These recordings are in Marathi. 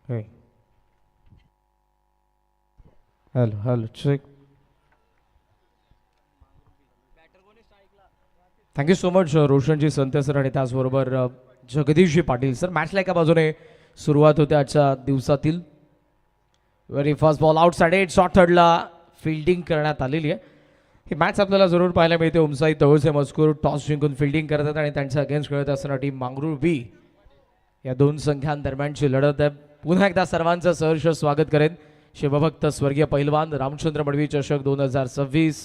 Hey. Hello, check. Thank you so much Roshanji Sante sir आणि त्याचबरोबर जगदीशजी पाटील सर. मॅचला एका बाजूने सुरुवात होते आजच्या दिवसातील. Very first ball outside edge, short थर्डला फिल्डिंग करण्यात आलेली आहे. ही मॅच आपल्याला जरूर पाहायला मिळते. उमसाई तवळसे मजकूर टॉस जिंकून फिल्डिंग करतात आणि त्यांच्या अगेन्स्ट खेळत असताना टीम मांगरूळ बी या दोन संघांदरम्यानची लढत आहे. पुन्हा एकदा सर्वांचं सहर्ष स्वागत करेन. शिवभक्त स्वर्गीय पैलवान रामचंद्र मडवी चषक 2026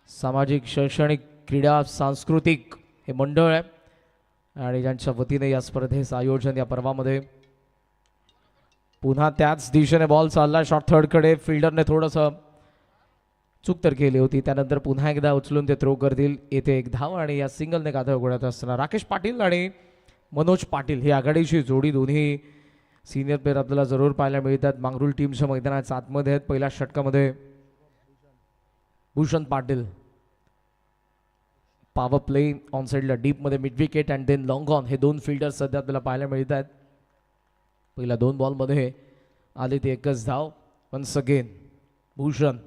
सामाजिक शैक्षणिक क्रीडा सांस्कृतिक हे मंडळ आहे आणि ज्यांच्या वतीने या स्पर्धेचं आयोजन या पर्वामध्ये. पुन्हा त्याच दिशेने बॉल चालला शॉर्ट थर्डकडे. फिल्डरने थोडंसं चूक तर केली होती. त्यानंतर पुन्हा एकदा उचलून ते थ्रो करतील. येथे एक धाव आणि या सिंगलने गाथा उघडत असताना राकेश पाटील आणि मनोज पाटील ही आघाडीची जोडी दोन्ही सिनियर प्लेअर आपल्याला जरूर पाहायला मिळतात. मांगरूळ टीमच्या मैदानाच्या आतमध्ये आहेत. पहिल्या षटकामध्ये Bhushan Patil power play on साईडला डीपमध्ये mid wicket and then long on हे दोन फिल्डर सध्या आपल्याला पाहायला मिळत आहेत. पहिल्या दोन बॉलमध्ये आली ती एकच धाव. Once again Bhushan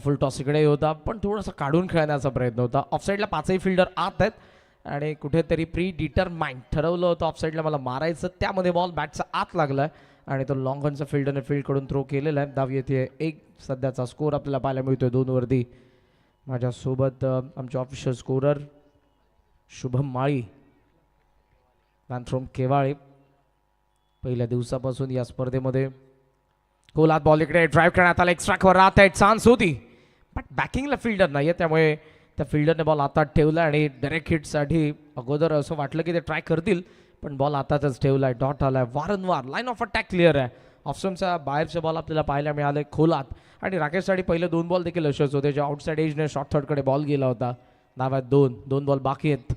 full toss इकडे होता पण थोडासा काढून खेळण्याचा प्रयत्न होता. ऑफसाईडला पाचही फिल्डर आत आहेत आणि कुठेतरी प्री डिटरमाइंड ठरवलं होतं ऑफसाईडला मला मारायचं. त्यामध्ये बॉल बॅटचा आत लागला आणि तो लॉंग ऑनचा फिल्डरने फील्डकडून थ्रो केलेला आहे. धाव येते एक. सध्याचा स्कोर आपल्याला पाहायला मिळतोय 2 माझ्यासोबत आमचे official scorer Shubham Mali man from Kewale. पहिल्या दिवसापासून या स्पर्धेमध्ये गोलात बॉल इकडे ड्राईव्ह करण्यात आला. एक्स्ट्रा कव्हर राहत आहे. चान्स होती बट बॅकिंगला फिल्डर नाही आहे त्यामुळे त्या फिल्डरने बॉल हातात ठेवला आणि डायरेक्ट हिटसाठी अगोदर असं वाटलं की ते ट्राय करतील पण बॉल हातातच ठेवला आहे. डॉट आला आहे. वारंवार लाईन ऑफ अटॅक क्लिअर आहे. ऑप्शनच्या बाहेरचे बॉल आपल्याला पाहायला मिळाले खोलात आणि राकेशसाठी पहिले 2 बॉल देखील असेच होते जे आउटसाईड एजने शॉर्ट थर्डकडे बॉल गेला होता. नावात 2 बॉल बाकी आहेत.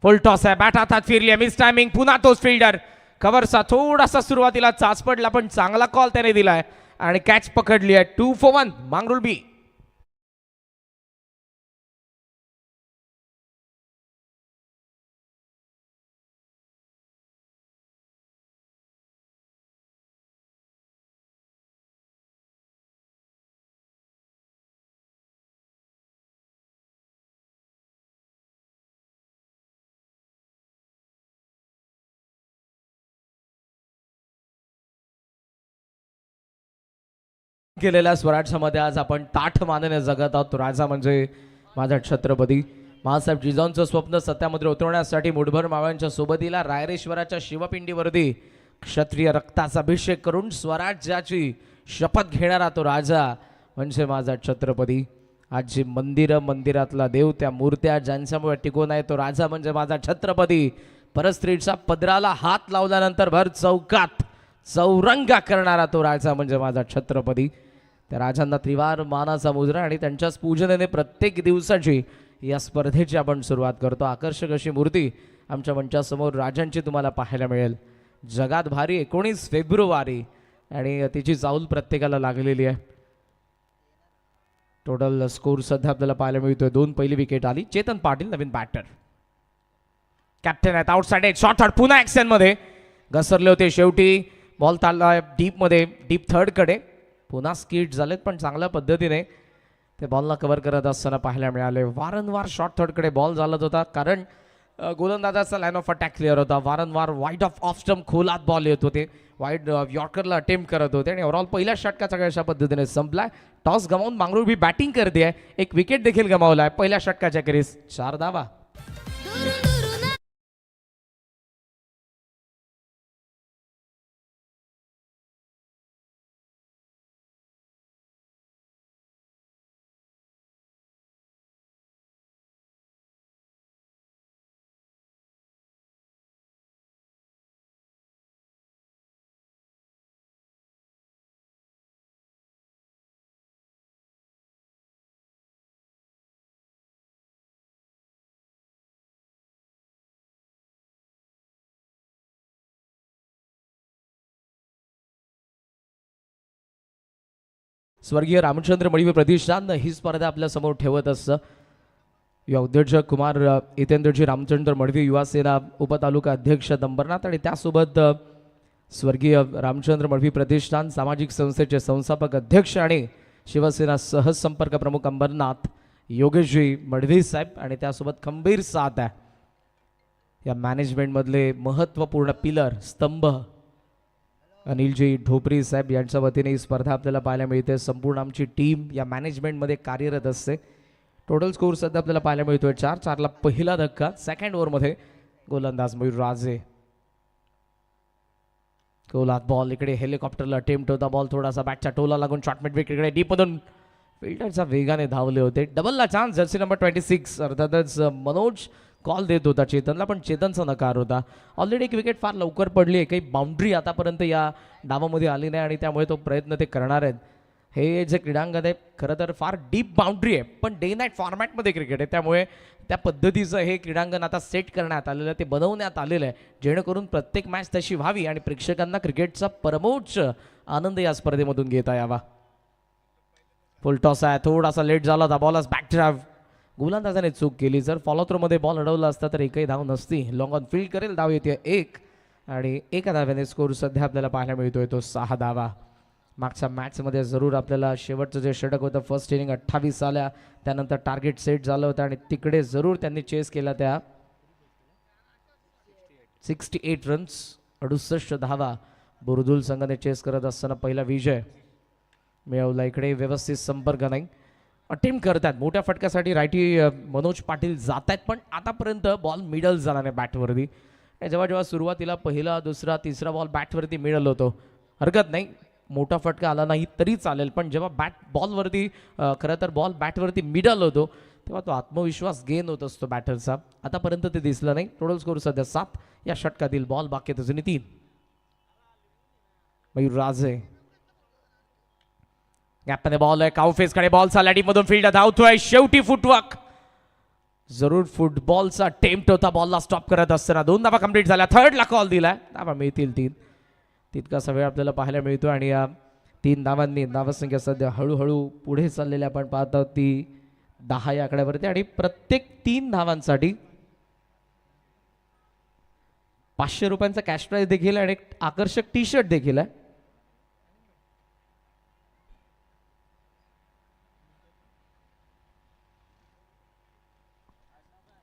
फुल टॉस आहे. बॅट हातात फिरली आहे. Miss timing. पुन्हा तोच फिल्डर कव्हरचा थोडासा सुरुवातीला चाच पडला पण चांगला कॉल त्याने दिलाय आणि कॅच पकडली आहे. 2 for 1 मांगरूळ बी. केलेल्या स्वराज्यामध्ये आज आपण ताठ मानेने जगत आहोत. राजा म्हणजे माझा छत्रपती. महासाहेब जिजाऊंचं स्वप्न सत्यामध्ये उतरवण्यासाठी मुठभर मावळ्यांच्या सोबतीला रायरेश्वराच्या शिवपिंडीवरती क्षत्रिय रक्ताचा अभिषेक करून स्वराज्याची शपथ घेणारा तो राजा म्हणजे माझा छत्रपती. आज जी मंदिरातला देव त्या मूर्त्या ज्यांच्यामुळे टिकून आहे तो राजा म्हणजे माझा छत्रपती. परस्त्रीच्या पदराला हात लावल्यानंतर भर चौकात चौरंगा करणारा तो राजा म्हणजे माझा छत्रपती. त्या राजांना त्रिवार मानाचा मुजरा आणि त्यांच्याच पूजनेने प्रत्येक दिवसाची या स्पर्धेची आपण सुरुवात करतो. आकर्षक अशी मूर्ती आमच्या मंचासमोर राजांची तुम्हाला पाहायला मिळेल. जगात भारी 19 फेब्रुवारी आणि तिची चाऊल प्रत्येकाला लागलेली आहे. टोटल स्कोर सध्या आपल्याला पाहायला मिळतोय 2 पहिली विकेट आली. चेतन पाटील नवीन बॅटर कॅप्टन आहेत. आउटसाइड एक शॉर्ट थर्ड पुन्हा ऍक्शन मध्ये घसरले होते. शेवटी बॉल चालला डीपमध्ये डीप थर्डकडे. पुन्हा स्किट झालेत पण चांगल्या पद्धतीने ते बॉलला कव्हर करत असताना पाहायला मिळाले. वारंवार शॉर्ट थर्डकडे बॉल चालत होता कारण गोलंदाजाचा लाईन ऑफ अटॅक क्लिअर होता. वारंवार वाईट ऑफ स्टंप खोलात बॉल येत होते. वाईट यॉर्करला अटेम्प्ट करत होते आणि ओव्हरऑल पहिल्या षटकाचा खेळ अशा पद्धतीने संपलाय. टॉस गमावून मांगरूळ बी बॅटिंग करते आहे. एक विकेट देखील गमावलाय पहिल्या षटकाच्या खेळीस. 4 धावा. स्वर्गीय रामचंद्र मडवी प्रतिष्ठान ही स्पर्धा आपल्या समोर ठेवत असतं. युवा उद्योजक कुमार हितेंद्रजी रामचंद्र मडवी युवा सेना उपतालुका अध्यक्ष अंबरनाथ आणि त्यासोबत स्वर्गीय रामचंद्र मडवी प्रतिष्ठान सामाजिक संस्थेचे संस्थापक अध्यक्ष आणि शिवसेना सहसंपर्क प्रमुख अंबरनाथ योगेशजी मडवी साहेब आणि त्यासोबत खंबीर साथ आहे या मॅनेजमेंटमधले महत्त्वपूर्ण पिलर स्तंभ अनिलजी ढोपरी साहेब यांच्या वतीने ही स्पर्धा आपल्याला पाहायला मिळते. संपूर्ण आमची टीम या मॅनेजमेंटमध्ये कार्यरत असते. टोटल स्कोर सध्या आपल्याला पाहायला मिळतोय 4-4ला पहिला धक्का. सेकंड ओव्हरमध्ये गोलंदाज मयूर राजे. गोलात बॉल इकडे हेलिकॉप्टरला अटेम्प्ट होता. बॉल थोडासा बॅटच्या टोला लागून शॉर्ट मिड विकेट इकडे डीपमधून फिल्डरचा वेगाने धावले होते. डबलला चान्स जर्सी नंबर 26 अर्थातच मनोज कॉल देत होता चेतनला पण चेतनचा नकार होता. ऑलरेडी एक विकेट फार लवकर पडली आहे. काही बाउंड्री आतापर्यंत या डावामध्ये आली नाही आणि त्यामुळे तो प्रयत्न ते करणार आहेत. हे जे क्रीडांगण आहे खरं तर फार डीप बाउंड्री आहे पण डे नाईट फॉर्मॅटमध्ये क्रिकेट आहे त्यामुळे त्या पद्धतीचं हे क्रीडांगण आता सेट करण्यात आलेलं आहे. ते बनवण्यात आलेलं आहे जेणेकरून प्रत्येक मॅच तशी व्हावी आणि प्रेक्षकांना क्रिकेटचा परमोच्च आनंद या स्पर्धेमधून घेता यावा. फुल टॉस आहे. थोडासा लेट झाला होता. बॉलच बॅक ड्राईव्ह. गोलंदाजाने चूक केली. जर फॉलो थ्रोमध्ये बॉल अडवला असता तर एकही धाव नसती. लॉंग ऑन फील्ड करेल. धाव येते 1 आणि एका धाव्याने स्कोर सध्या आपल्याला पाहायला मिळतोय तो 6 धावा. मागच्या मॅचमध्ये जरूर आपल्याला शेवटचं जे षटक होतं फर्स्ट इनिंग 28 आल्या त्यानंतर टार्गेट सेट झालं होतं आणि तिकडे जरूर त्यांनी चेस केला त्या 68 रन्स 68 धावा बुरदुल संघाने चेस करत असताना पहिला विजय मिळवला. इकडे व्यवस्थित संपर्क नाही. अटेम्प्ट करतात मोठ्या फटक्यासाठी रायटी मनोज पाटील जात आहेत पण आतापर्यंत बॉल मिडल झाला नाही बॅटवरती. जेव्हा जेव्हा सुरुवातीला पहिला दुसरा तिसरा बॉल बॅटवरती मिडल होतो हरकत नाही मोठा फटका आला नाही तरी चालेल पण जेव्हा बॉलवरती खरं तर बॉल बॅटवरती मिडल होतो तेव्हा तो आत्मविश्वास गेन होत असतो बॅटरचा. आतापर्यंत ते दिसलं नाही. टोटल स्कोर सध्या 7 या षटकातील बॉल बाकी अजून 3. मयूर राजे गॅपने बॉल आहे. काउफेसकडे बॉल चालला डीपमधून फील्ड धावतोय. शेवटी फुटवर्क जरूर फुटबॉलचा अटेम्प्ट होता. बॉलला स्टॉप करत असताना 2 धावा कंप्लीट झाल्या. थर्डला कॉल दिलाय. धावा मिळतील 3. तितकासा वेळ आपल्याला पाहायला मिळतो आणि या 3 धावांनी धावसंख्या सध्या हळूहळू पुढे चाललेली आपण पाहतो ती 10 या आकड्यावरती आणि प्रत्येक 3 धावांसाठी 500 रुपयांचा कॅश प्राइज देखील आणि एक आकर्षक टी शर्ट देखील आहे.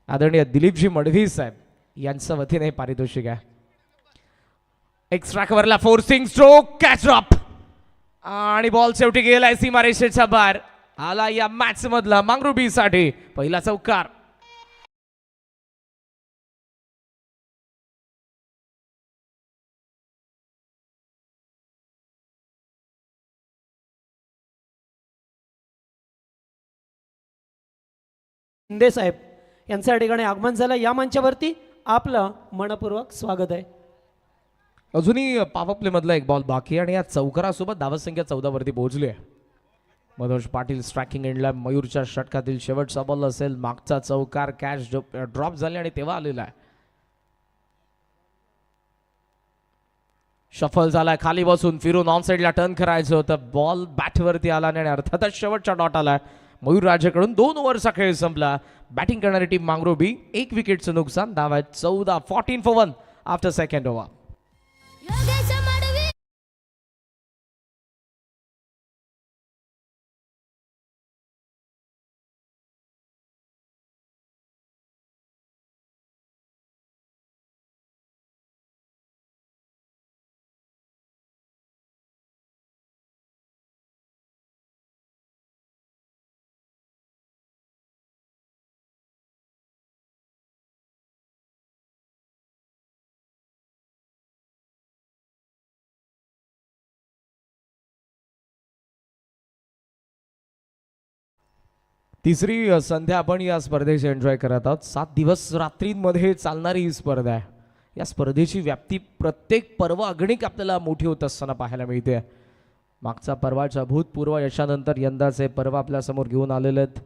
आदरणीय दिलीपजी मडवी साहेब यांच्या वतीने पारितोषिक आहे. एक्स्ट्रा कव्हरला फोर्सिंग स्ट्रोक कॅच ड्रॉप आणि बॉल शेवटी गेलाय सीमारेषेच्या बाहेर. आला या मॅच मधला मांगरुबी साठी पहिला चौकार. शिंदे साहेब यांच्या ठिकाणी आगमन झालं. या मंचावरती आपलं मनपूर्वक स्वागत आहे. अजूनही पॉवर प्ले मधला एक बॉल बाकी आणि या चौकारासोबत धावसंख्या 14 वरती पोहोचली आहे. मनोज पाटील स्ट्रायकिंग एंडला मयूरच्या षटकातील शेवटचा बॉल असेल. मागचा चौकार कॅच ड्रॉप झाले आणि तेव्हा आलेला आहे. शफल झालाय. खाली बसून फिरून ऑन साईडला टर्न करायचं होतं. बॉल बॅटवरती आला आणि अर्थातच शेवटचा डॉट आलाय मयूर राजेकडून. 2 ओव्हरचा खेळ संपला. बॅटिंग करणारी टीम मांगरोबी 1 विकेटचं नुकसान. धावा 14 14 for 1 आफ्टर सेकंड ओव्हर. तिसरी संध्या आपण या स्पर्धेची एन्जॉय करत आहोत. 7 दिवस रात्रींमध्ये चालणारी ही स्पर्धा आहे. या स्पर्धेची व्याप्ती प्रत्येक पर्व अगणिक आपल्याला मोठी होत असताना पाहायला मिळते. मागचा पर्वाच्या भूतपूर्व यशानंतर यंदाचे पर्व आपल्यासमोर घेऊन आलेले आहेत.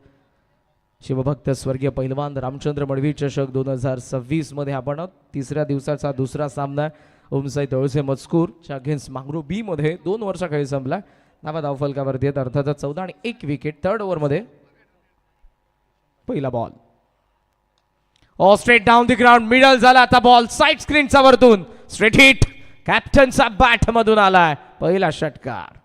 शिवभक्त स्वर्गीय पैलवान रामचंद्र मडवी चषक 2026 मध्ये आपण आहोत. तिसऱ्या दिवसाचा दुसरा सामना ओमसाई तळसे मजकूरच्या अगेन्स्ट मांगरोबी मध्ये 2 ओव्हरचा खेळ संपला. नावा धावफलकावरती आहेत अर्थातच 14 आणि 1 विकेट. थर्ड ओव्हरमध्ये पहिला ball straight down the ground, middle झाला आता बॉल साईड स्क्रीनचा वरतून स्ट्रेट हिट, कॅप्टनचा बॅट मधून आलाय पहिला षटकार.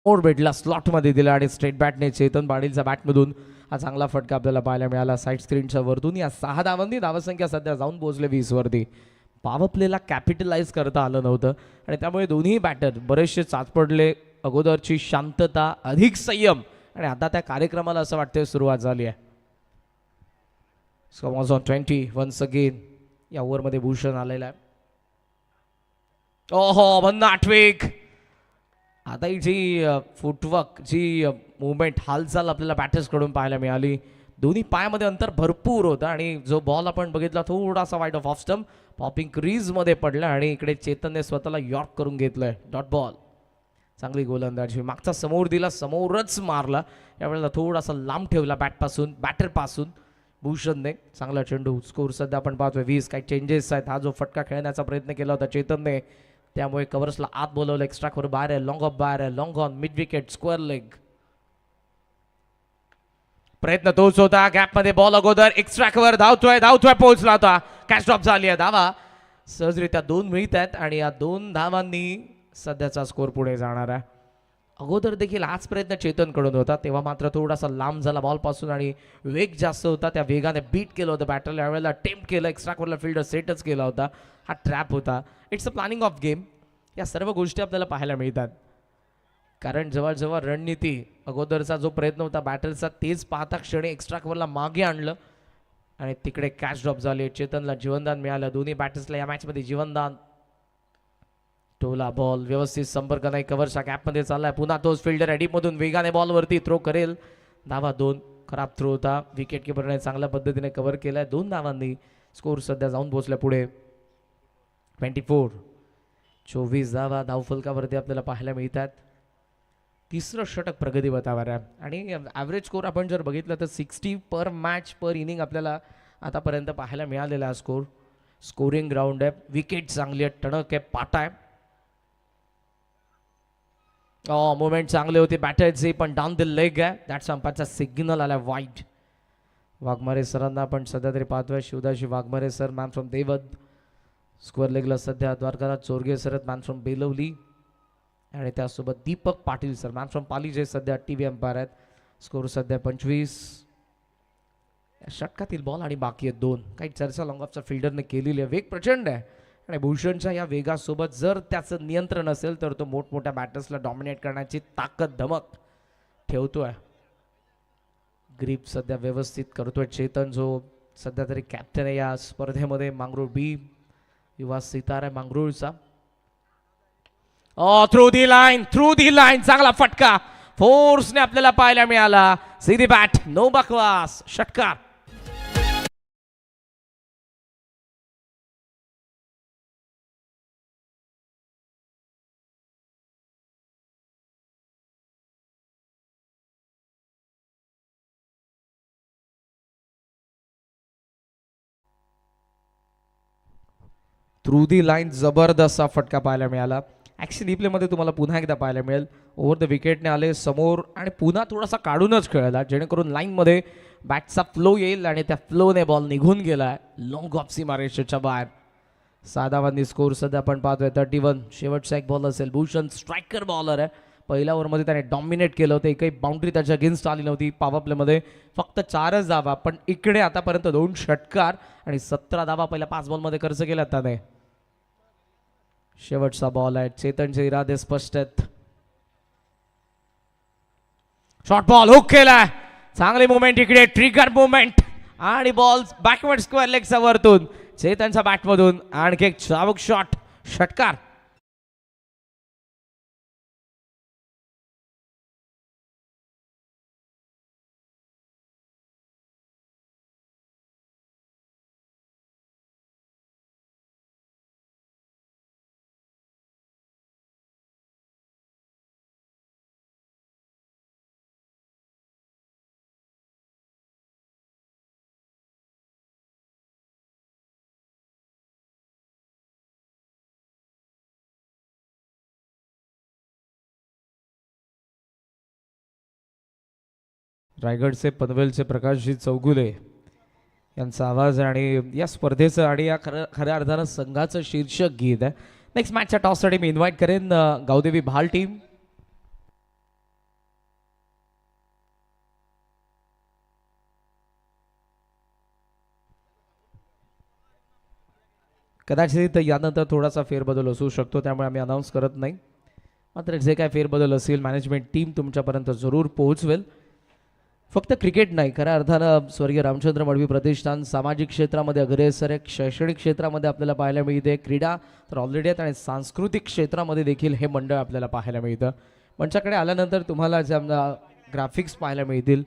मोर भेटला, स्लॉट मध्ये दिला आणि स्ट्रेट बॅटने चेतन पाटीलच्या बॅटमधून हा चांगला फटका आपल्याला पाहायला मिळाला साईड स्क्रीनच्या वरतून. या 6 धावांनी धावसंख्या सध्या जाऊन पोहोचले 20 वरती. पॉवर प्लेला कॅपिटलाइज करता आलं नव्हतं आणि त्यामुळे दोन्ही बॅटर बरेचसे चाचपडले. अगोदरची शांतता, अधिक संयम आणि आता त्या कार्यक्रमाला असं वाटतंय सुरुवात झाली आहे. Score was on 20 once again. या ओव्हरमध्ये भूषण आलेला आहे. ओहो, बंद आठवेक. आता ही जी फुटवर्क, जी मुवमेंट, हालचाल आपल्याला बॅटर्सकडून पाहायला मिळाली. दोन्ही पायामध्ये अंतर भरपूर होतं आणि जो बॉल आपण बघितला थोडासा wide off off stump popping क्रीजमध्ये पडला आणि इकडे चेतनने स्वतःला यॉर्क करून घेतलंय. Dot ball. चांगली गोलंदाजी, मागचा समोर दिला, समोरच मारला. यावेळेला थोडासा लांब ठेवला बॅटपासून, बॅटरपासून भूषणने. चांगला चेंडू. स्कोर सध्या आपण पाहतोय 20. काही चेंजेस आहेत. हा जो फटका खेळण्याचा प्रयत्न केला होता चेतनने, त्यामुळे कव्हर्सला आत बोलवलं. एक्स्ट्रा कव्हर बाहेर आहे, लॉंग ऑफ बाहेर आहे, long on, mid wicket, square leg. प्रयत्न तोच होता. गॅपमध्ये बॉल अगोदर, एक्स्ट्रा कव्हर, धावतोय पोहोचला होता. कॅच ड्रॉप झाली आहे. धावा सहजरित्या 2 मिळत आहेत आणि या 2 धावांनी सध्याचा स्कोर पुढे जाणार आहे. अगोदर देखील हाच प्रयत्न चेतनकडून होता, तेव्हा मात्र थोडासा लांब झाला बॉलपासून आणि वेग जास्त होता. त्या वेगाने बीट केलं होतं बॅटरला. यावेळेला अटेम्प्ट केलं, एक्स्ट्रा कव्हरला फिल्डर सेटच केला होता. हा ट्रॅप होता. It's a planning of game. या सर्व गोष्टी आपल्याला पाहायला मिळतात, कारण जेव्हा रणनीती, अगोदरचा जो प्रयत्न होता बॅटरचा, तेच पाहता क्षणी एक्स्ट्रा कव्हरला मागे आणलं आणि तिकडे कॅच ड्रॉप झाले. चेतनला जीवनदान मिळालं. दोन्ही बॅटर्सला या मॅचमध्ये जीवनदान. टोला बॉल, व्यवस्थित संपर्क नाही. कव्हरच्या गॅपमध्ये चाललाय. पुन्हा तोच फिल्डर मधून वेगाने बॉलवरती थ्रो करेल. धावा 2. खराब थ्रो होता. विकेट किपरने चांगल्या पद्धतीने कव्हर केलाय. 2 धावांनी स्कोर सध्या जाऊन पोहोचला पुढे 24. 24 धावा धावफलकावरती आपल्याला पाहायला मिळतात. तिसरं षटक प्रगती बतावर आहे आणि ॲव्हरेज स्कोर आपण जर बघितलं तर 60 पर मॅच पर इनिंग आपल्याला आतापर्यंत पाहायला मिळालेला आहे स्कोर. स्कोरिंग ग्राउंड आहे. विकेट चांगली आहे, टणक आहे, पाटा आहे. मुवमेंट चांगले होते बॅटरचे, पण डाऊन द लेग आहे. दॅट्स अंपायरचा सिग्नल आला वाईड. वाघमारे सरांना आपण सध्या तरी पाहतोय. शिवदाशी Waghmare sir, man from Devad. Square लेगला सध्या Dwarkanath Chorge sir, man from Belavali. आणि त्यासोबत Deepak Patil sir, man from Pali, जे सध्या टीव्ही अंपायर आहेत. स्कोर सध्या 25. षटकातील बॉल आणि बाकी आहेत 2. काही चर्चा लॉंग ऑफच्या फिल्डरने केलेली आहे. वेग प्रचंड आहे आणि भूषणच्या या वेगासोबत जर त्याचं नियंत्रण असेल तर तो मोठमोठ्या बॅटर्सला डॉमिनेट करण्याची ताकद, धमक ठेवतोय. ग्रीप सध्या व्यवस्थित करतोय चेतन, जो सध्या तरी कॅप्टन आहे या स्पर्धेमध्ये. मांगरूळ बी, युवा सितारा आहे मांगरूळचा. थ्रू दी लाईन, चांगला फटका फोर्सने आपल्याला पाहायला मिळाला. सीधी बॅट, नो बकवास, षटकार. थ्रू दी लाईन, जबरदस्त फटका पाहायला मिळाला. ॲक्शन रिप्लेमध्ये तुम्हाला पुन्हा एकदा पाहायला मिळेल. ओव्हर द विकेटने आले समोर आणि पुन्हा थोडासा काढूनच खेळला, जेणेकरून लाईनमध्ये बॅटचा फ्लो येईल आणि त्या फ्लोने बॉल निघून गेला. लॉंग ऑफ सीमारेषेच्या बाहेर. 6 धावांनी स्कोर सध्या आपण पाहतोय 31. शेवटचा एक बॉल असेल. भूषण स्ट्रायकर बॉलर आहे. पहिल्या ओव्हरमध्ये त्याने डॉमिनेट केलं होतं. एकही बाउंड्री त्याच्या अगेन्स्ट आली नव्हती. पॉवर प्लेमध्ये फक्त 4च धावा, पण इकडे आतापर्यंत 2 षटकार आणि 17 धावा पहिल्या 5 बॉलमध्ये खर्च केल्या त्याने. शेवटचा बॉल आहे. चेतनचे इरादे स्पष्ट आहेत. शॉर्ट बॉल हुक केलाय. चांगली मुवमेंट इकडे, ट्रिगर मुवमेंट आणि बॉल बॅकवर्ड स्क्वेअर लेगच्या वरतून चेतनच्या बॅटमधून आणखी एक चाबूक शॉट, षटकार. रायगडचे पनवेलचे प्रकाशजी चौगुले यांचा आवाज आणि या स्पर्धेचं आणि या खऱ्या अर्थानं संघाचं शीर्षक गीत आहे. नेक्स्ट मॅचच्या टॉससाठी मी इन्व्हाइट करेन गावदेवी भाल टीम. कदाचित यानंतर थोडासा फेरबदल असू शकतो, त्यामुळे आम्ही अनाऊन्स करत नाही. मात्र जे काय फेरबदल असेल मॅनेजमेंट टीम तुमच्यापर्यंत जरूर पोहोचवेल. फक्त क्रिकेट नाही, खऱ्या अर्थानं स्वर्गीय रामचंद्र मडवी प्रतिष्ठान सामाजिक क्षेत्रामध्ये अग्रेसर आहे, शैक्षणिक क्षेत्रामध्ये आपल्याला पाहायला मिळते, क्रीडा तर ऑलरेडी आहेत आणि सांस्कृतिक क्षेत्रामध्ये देखील हे मंडळ आपल्याला पाहायला मिळतं. मंचाकडे आल्यानंतर तुम्हाला जे ग्राफिक्स पाहायला मिळतील,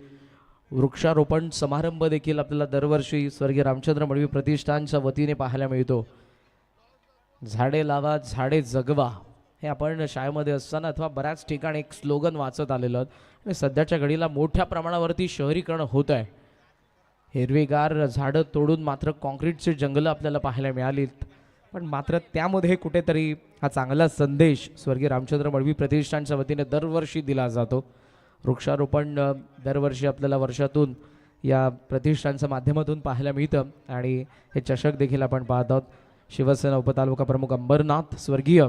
वृक्षारोपण समारंभ देखील आपल्याला दरवर्षी स्वर्गीय रामचंद्र मडवी प्रतिष्ठानच्या वतीने पाहायला मिळतो. झाडे लावा झाडे जगवा हे आपण शाळेमध्ये असताना अथवा बऱ्याच ठिकाणी एक स्लोगन वाचत आलेलं आणि सध्याच्या घडीला मोठ्या प्रमाणावरती शहरीकरण होत आहे. हिरवीगार झाडं तोडून मात्र कॉन्क्रीटचे जंगलं आपल्याला पाहायला मिळालीत, पण मात्र त्यामध्ये कुठेतरी हा चांगला संदेश स्वर्गीय रामचंद्र मडवी प्रतिष्ठानच्या वतीने दरवर्षी दिला जातो. वृक्षारोपण दरवर्षी आपल्याला वर्षातून या प्रतिष्ठानच्या माध्यमातून पाहायला मिळतं आणि हे चषक देखील आपण पाहत आहोत. शिवसेना उपतालुका प्रमुख अंबरनाथ स्वर्गीय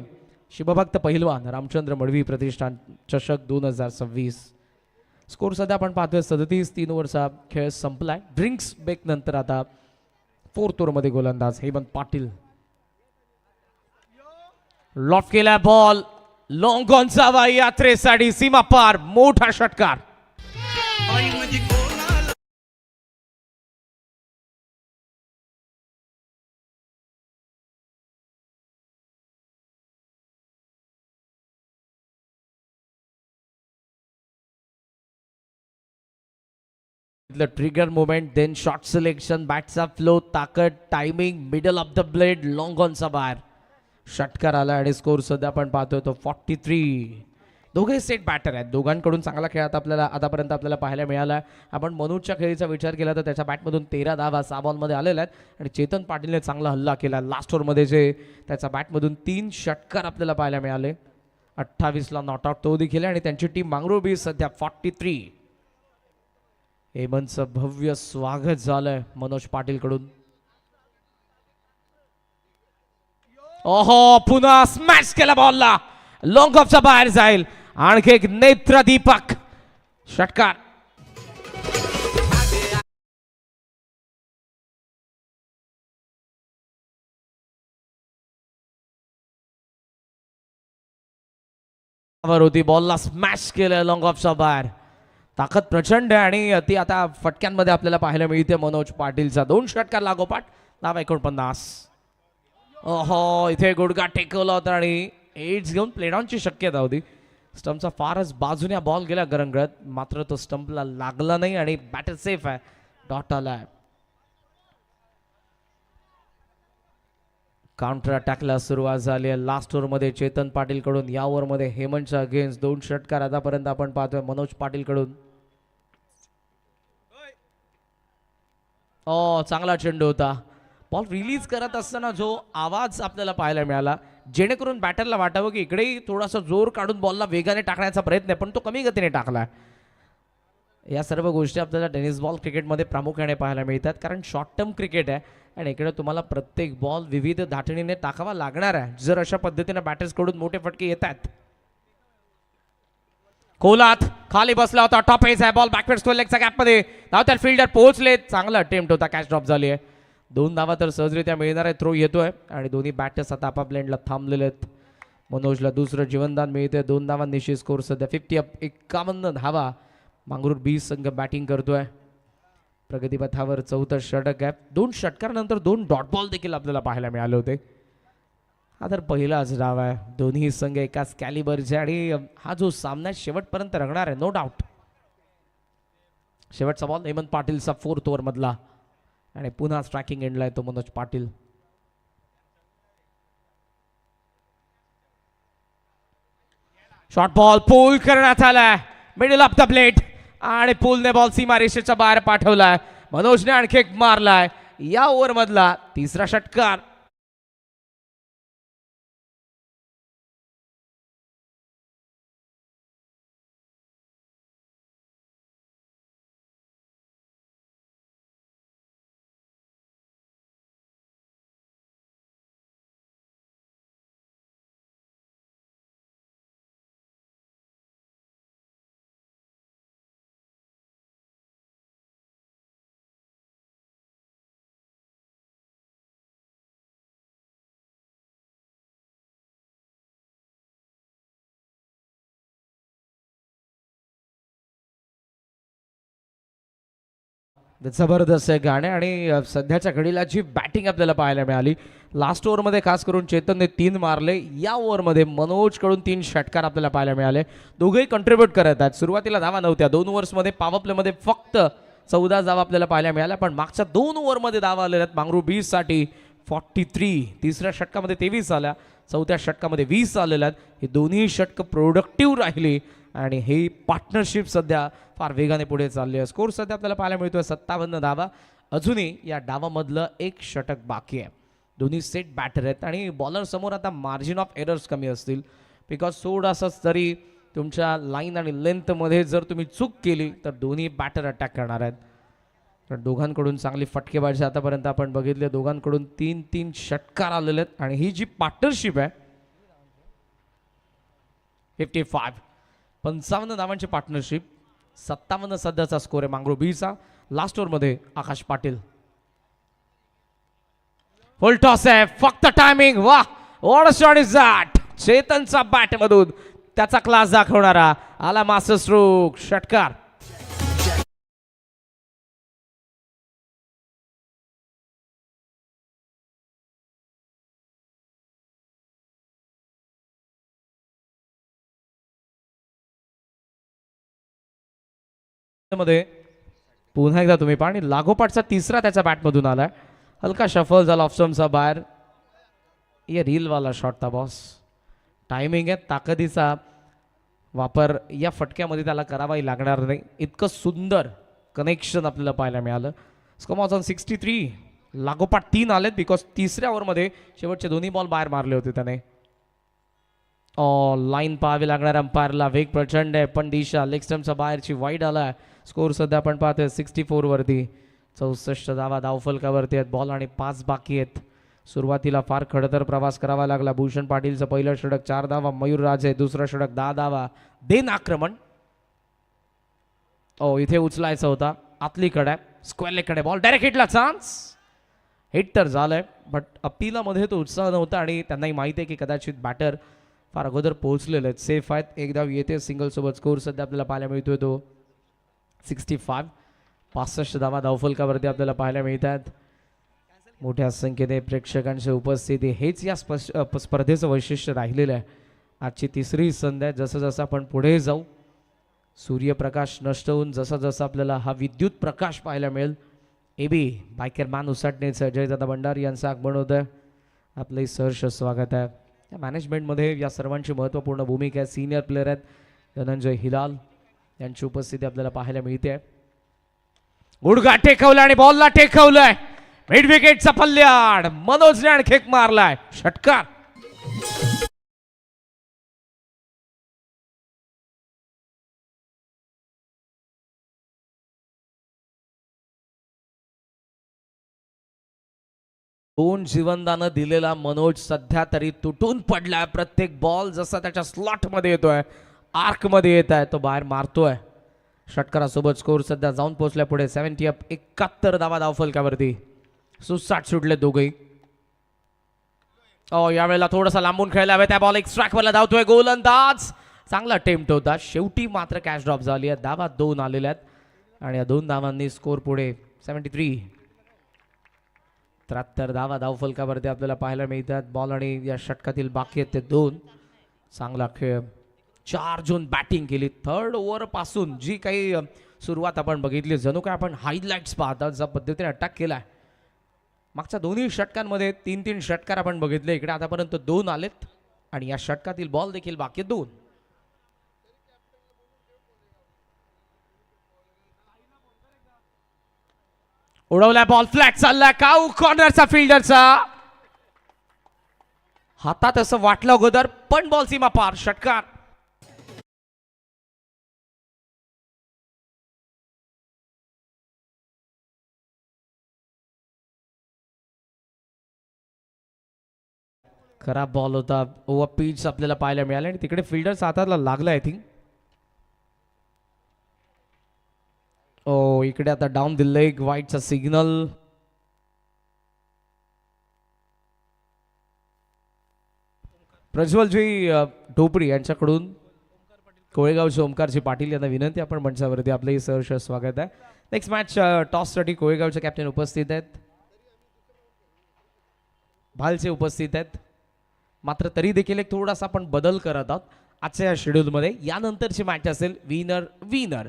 शिवभक्त पहिलवान रामचंद्र मडवी प्रतिष्ठान चषक 2026. स्कोर सध्या आपण पाहतोय 37-3 ओव्हरचा खेळ संपलाय. ड्रिंक्स ब्रेक नंतर आता 4th ओव्हरमध्ये गोलंदाज हेमंत पाटील. लॉफ केला बॉल, लॉंग ऑन जावा यात्रेसाठी सीमा पार, मोठा षटकार. Trigger moment, then shot selection, बॅटचा फ्लो, ताकद, timing, middle of the blade, long ऑनचा बाहेर षटकार आला आणि स्कोर सध्या आपण पाहतोय तो 43. दोघे सेट बॅटर आहेत, दोघांकडून चांगला खेळ आपल्याला आतापर्यंत आपल्याला पाहायला मिळाला. आपण मनोजच्या खेळीचा विचार केला तर त्याच्या बॅटमधून 13 धावा 6 बॉलमध्ये आलेल्या आहेत आणि चेतन पाटीलने चांगला हल्ला केला. लास्ट ओव्हरमध्ये जे त्याच्या बॅटमधून 3 षटकार आपल्याला पाहायला मिळाले. 28ला नॉट आउट तो देखील आणि त्यांची टीम मांगरूळ सध्या 43. हेमंतचं भव्य स्वागत झालंय मनोज पाटील कडून. ओहो, पुन्हा स्मॅश केला बॉलला, लॉंग ऑफच्या बाहेर जाईल. आणखी एक नेत्रदीपक षटकार. होती, बॉलला स्मॅश केलं लॉंग ऑफच्या बाहेर. ताकद प्रचंड आहे आणि ती आता फटक्यांमध्ये आपल्याला पाहायला मिळते. मनोज पाटीलचा 2 षटकार लागोपाठ, नाव 49. ओहो, इथे गुडघा टेकवला होता आणि एड्स घेऊन प्लेडॉनची शक्यता होती. स्टंपचा फारच बाजूने बॉल गेला गरंगळत, मात्र तो स्टंपला लागला नाही आणि बॅटर सेफ आहे. डॉट आलाय. काउंटर अटॅकला सुरुवात झाली आहे. लास्ट ओव्हरमध्ये चेतन पाटील कडून, या ओव्हरमध्ये हेमंतच्या अगेन्स्ट 2 षटकार आतापर्यंत आपण पाहतोय मनोज पाटील कडून. चांगला चेंडू होता. बॉल रिलीज करत असताना जो आवाज आपल्याला पाहायला मिळाला, जेणेकरून बॅटरला वाटावं की इकडेही थोडासा जोर काढून बॉलला वेगाने टाकण्याचा प्रयत्न आहे, पण तो कमी गतीने टाकला. या सर्व गोष्टी आपल्याला टेनिस बॉल क्रिकेटमध्ये प्रामुख्याने पाहायला मिळतात, कारण शॉर्ट टर्म क्रिकेट आहे आणि इकडे तुम्हाला प्रत्येक बॉल विविध धाटणीने टाकावा लागणार आहे जर अशा पद्धतीने बॅटर्स कडून मोठे फटके येत आहेत. कोलात खाली बसला होता, टॉप एज आहे बॉल, बॅकवर्ड स्क्वेअर लेगच्या गॅपमध्ये धावत्यात फिल्डर पोहोचले. चांगला अटेम्प्ट होता, कॅच ड्रॉप झाली आहे. 2 धावा तर सहजरित्या मिळणार आहे. थ्रो येतोय आणि दोन्ही बॅटर्स आता आपापल्या एंडला थांबलेले आहेत. मनोजला दुसरं जीवनदान मिळते. 2 धावांनिशी स्कोर सध्या 50 अप, 51 धावा. मांगरूळ बी संघ बॅटिंग करतोय. प्रगतीपथावर 4थं षटक आहे. 2 षटकारानंतर 2 डॉट बॉल देखील आपल्याला पाहायला मिळाले होते. हा तर पहिलाच डाव आहे. दोन्ही संघ एकाच कॅलिबरचे आणि हा जो सामना शेवटपर्यंत रंगणार आहे, नो डाऊट. शेवटचा बॉल हेमंत पाटीलचा 4th ओव्हर मधला आणि पुन्हा स्ट्रायकिंग एंडला येतो मनोज पाटील. शॉर्ट बॉल पूल करण्यात आलाय, मिडल ऑफ द प्लेट आणि पूलने बॉल सीमारेषेच्या बाहेर पाठवलाय. मनोजने आणखी एक मारलाय. या ओव्हर मधला 3रा षटकार. जबरदस्त आहे गाणे आणि सध्याच्या घडीला जी बॅटिंग आपल्याला पाहायला मिळाली लास्ट ओव्हरमध्ये खास करून चेतनने 3 मारले. या ओव्हरमध्ये मनोजकडून 3 षटकार आपल्याला पाहायला मिळाले. दोघेही कंट्रीब्यूट करत आहेत. सुरुवातीला धावा नव्हत्या 2 ओव्हर्समध्ये पॉवर प्लेमध्ये फक्त 14 धावा आपल्याला पाहायला मिळाल्या, पण मागच्या 2 ओव्हरमध्ये धावा आलेल्या आहेत मांगरू बीचसाठी 43. तिसऱ्या षटकामध्ये 23 आल्या, चौथ्या षटकामध्ये 20 आलेल्या आहेत. ही दोन्ही षटकं प्रोडक्टिव्ह राहिली आणि ही पार्टनरशिप सध्या फार वेगाने पुढे चालली आहे. स्कोर सध्या आपल्याला पाहायला मिळतोय 57 धावा. अजूनही या डावामधलं एक षटक बाकी आहे. दोन्ही सेट बॅटर आहेत आणि बॉलर समोर आता मार्जिन ऑफ एरर्स कमी असतील, बिकॉज थोडासाच तरी तुमच्या लाईन आणि लेंथमध्ये जर तुम्ही चूक केली तर दोन्ही बॅटर अटॅक करणार आहेत. तर दोघांकडून चांगली फटकेबाजी आतापर्यंत आपण बघितली. दोघांकडून 3-3 षटकार आलेले आहेत आणि ही जी पार्टनरशिप आहे 55 धावांची पार्टनरशिप. 57 सध्याचा स्कोर आहे मांगरू बीचा. लास्ट ओव्हरमध्ये आकाश पाटील फुल टॉस आहे, फक्त टायमिंग. वाह, what a shot is that. चेतनचा बॅट मधून त्याचा क्लास दाखवणारा आला मास्टर स्ट्रोक षटकार. मध्ये पुन्हा एकदा तुम्ही पहा आणि लागोपाठचा तिसरा त्याच्या बॅटमधून आलाय. हलका शफल झाला ऑफस्टम्पचा बाहेर. ये रीलवाला शॉट था बॉस. टायमिंग आहे, ताकदीचा वापर या फटक्यामध्ये त्याला करावाही लागणार नाही. इतकं सुंदर कनेक्शन आपल्याला पाहायला मिळालं. Score was on 63. लागोपाठ 3 आलेत बिकॉज तिसऱ्या ओव्हरमध्ये शेवटचे दोन्ही बॉल बाहेर मारले होते त्याने. लाईन पाहावी लागणार अंपायरला. वेग प्रचंड आहे पण दिशा लेग स्टम्पच्या बाहेरची वाईड आला. स्कोर सध्या आपण पाहतोय 64 वरती. 64 धावा धावफलकावरती आहेत. बॉल आणि 5 बाकी आहेत. सुरुवातीला फार खडतर प्रवास करावा लागला. भूषण पाटीलचं पहिलं षटक 4 धावा. मयूर राजे दुसरं षटक 10 धावा. देन आक्रमण. इथे उचलायचा होता. आतलीकडे स्क्वेअर लेगकडे बॉल डायरेक्ट हिटला. चान्स हिट तर झालंय बट अपीलामध्ये तो उत्साह नव्हता आणि त्यांनाही माहिती आहे की कदाचित बॅटर फार अगोदर पोहोचलेले आहेत. सेफ आहेत. एक धाव येते सिंगल सोबत. स्कोर सध्या आपल्याला पाहायला मिळतोय तो 65. 65 धावा धावफलकावरती आपल्याला पाहायला मिळतात. मोठ्या संख्येने प्रेक्षकांची उपस्थिती हेच या स्पर्धेचं वैशिष्ट्य राहिलेलं आहे. आजची तिसरी संधी आहे. जसं जसं आपण पुढे जाऊ सूर्यप्रकाश नष्ट होऊन जसा जसा आपल्याला हा विद्युत प्रकाश पाहायला मिळेल. एबी बायकर मॅन उसाटणेचं अजयदादा भंडारी यांचं आगमन होतं आहे. आपलंही सहर्ष स्वागत आहे. या मॅनेजमेंटमध्ये या सर्वांची महत्त्वपूर्ण भूमिका आहे. सिनियर प्लेयर आहेत धनंजय हिलाल यांची उपस्थिती आपल्याला पाहायला मिळते. गुडघा टेकवला आणि बॉलला टेकवलंय. मिड विकेटचा पल्ल्याड मनोजने आणखी एक मारलाय षटकार. दोन जीवनदानं दिलेला मनोज सध्या तरी तुटून पडलाय. प्रत्येक बॉल जसा त्याच्या स्लॉट मध्ये येतोय आर्क मध्ये येत आहे तो बाहेर मारतोय. षटकारासोबत स्कोर सध्या जाऊन पोहोचल्या पुढे 70 अप. 71 धावा धावफलकावरती. सुसाट सुटले दोघेही. यावेळेला थोडासा लांबून खेळला हवे. त्या बॉल एक स्ट्राईकवरला धावतोय गोलंदाज. चांगला अटेम्प्ट होता. शेवटी मात्र कॅच ड्रॉप झाली आहे. धावा 2 आलेल्या आहेत आणि या 2 धावांनी स्कोर पुढे 73. 73 धावा धावफलकावरती आपल्याला पाहायला मिळतात. बॉल आणि या षटकातील बाकी आहेत ते 2. चांगला खेळ. 4 जून बॅटिंग केली. थर्ड ओव्हर पासून जी काही सुरुवात आपण बघितली जणू काय आपण हायलाइट्स पाहतात ज्या पद्धतीने अटॅक केलाय. मागच्या दोन्ही षटकांमध्ये 3-3 षटकार आपण बघितले. इकडे आतापर्यंत 2 आलेत आणि या षटकातील बॉल देखील बाकी आहेत 2. उडवलाय बॉल. फ्लॅट चाललाय. काऊ कॉर्नरचा फिल्डरचा हातात असं वाटलं अगोदर पण बॉल सीमा पार. षटकार. खराब बॉल होता. ओव्हर पिच आपल्याला पाहायला मिळाले आणि तिकडे फिल्डर हाताला लागला आय थिंक. इकडे आता डाऊन दिलं एक वाईटचा सिग्नल. प्रज्वलजी ढोपरी यांच्याकडून कोळेगावचे ओमकारजी पाटील यांना विनंती आपण मंचावरती. आपलंही सहर्ष स्वागत आहे. नेक्स्ट मॅच टॉससाठी कोळेगावचे कॅप्टन उपस्थित आहेत, भालचे उपस्थित आहेत. मात्र तरी देखील एक थोडासा आपण बदल करत आहोत आजच्या या शेड्यूलमध्ये. यानंतरची मॅच असेल विनर विनर.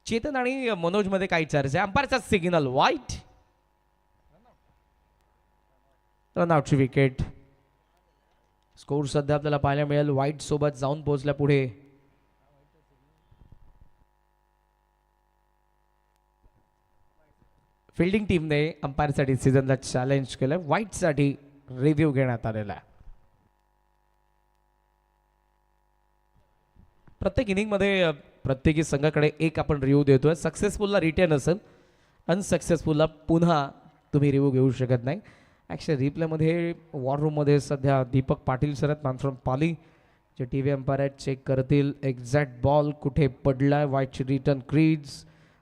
चेतन आणि मनोजमध्ये काही चर्चा. अंपायरचा सिग्नल वाईट, रनआउटची विकेट. स्कोर सध्या आपल्याला पाहायला मिळेल व्हाईट सोबत जाऊन पोहोचल्या पुढे. फिल्डिंग टीमने अंपायरच्या डिसिजनला चॅलेंज केलं. व्हाईटसाठी रिव्ह्यू घेण्यात आलेला आहे. प्रत्येक इनिंगमध्ये प्रत्येकी संघाकडे एक आपण रिव्ह्यू देतोय. सक्सेसफुलला रिटर्न असेल, अनसक्सेसफुलला पुन्हा तुम्ही रिव्ह्यू घेऊ शकत नाही. ॲक्शन रिप्लेमध्ये वॉर रूममध्ये सध्या दीपक पाटील सर आहेत, मॅन फ्रॉम पाली, जे टी व्ही अंपायर आहेत, चेक करतील एक्झॅक्ट बॉल कुठे पडलाय, व्हाईटची रिटर्न क्रीज,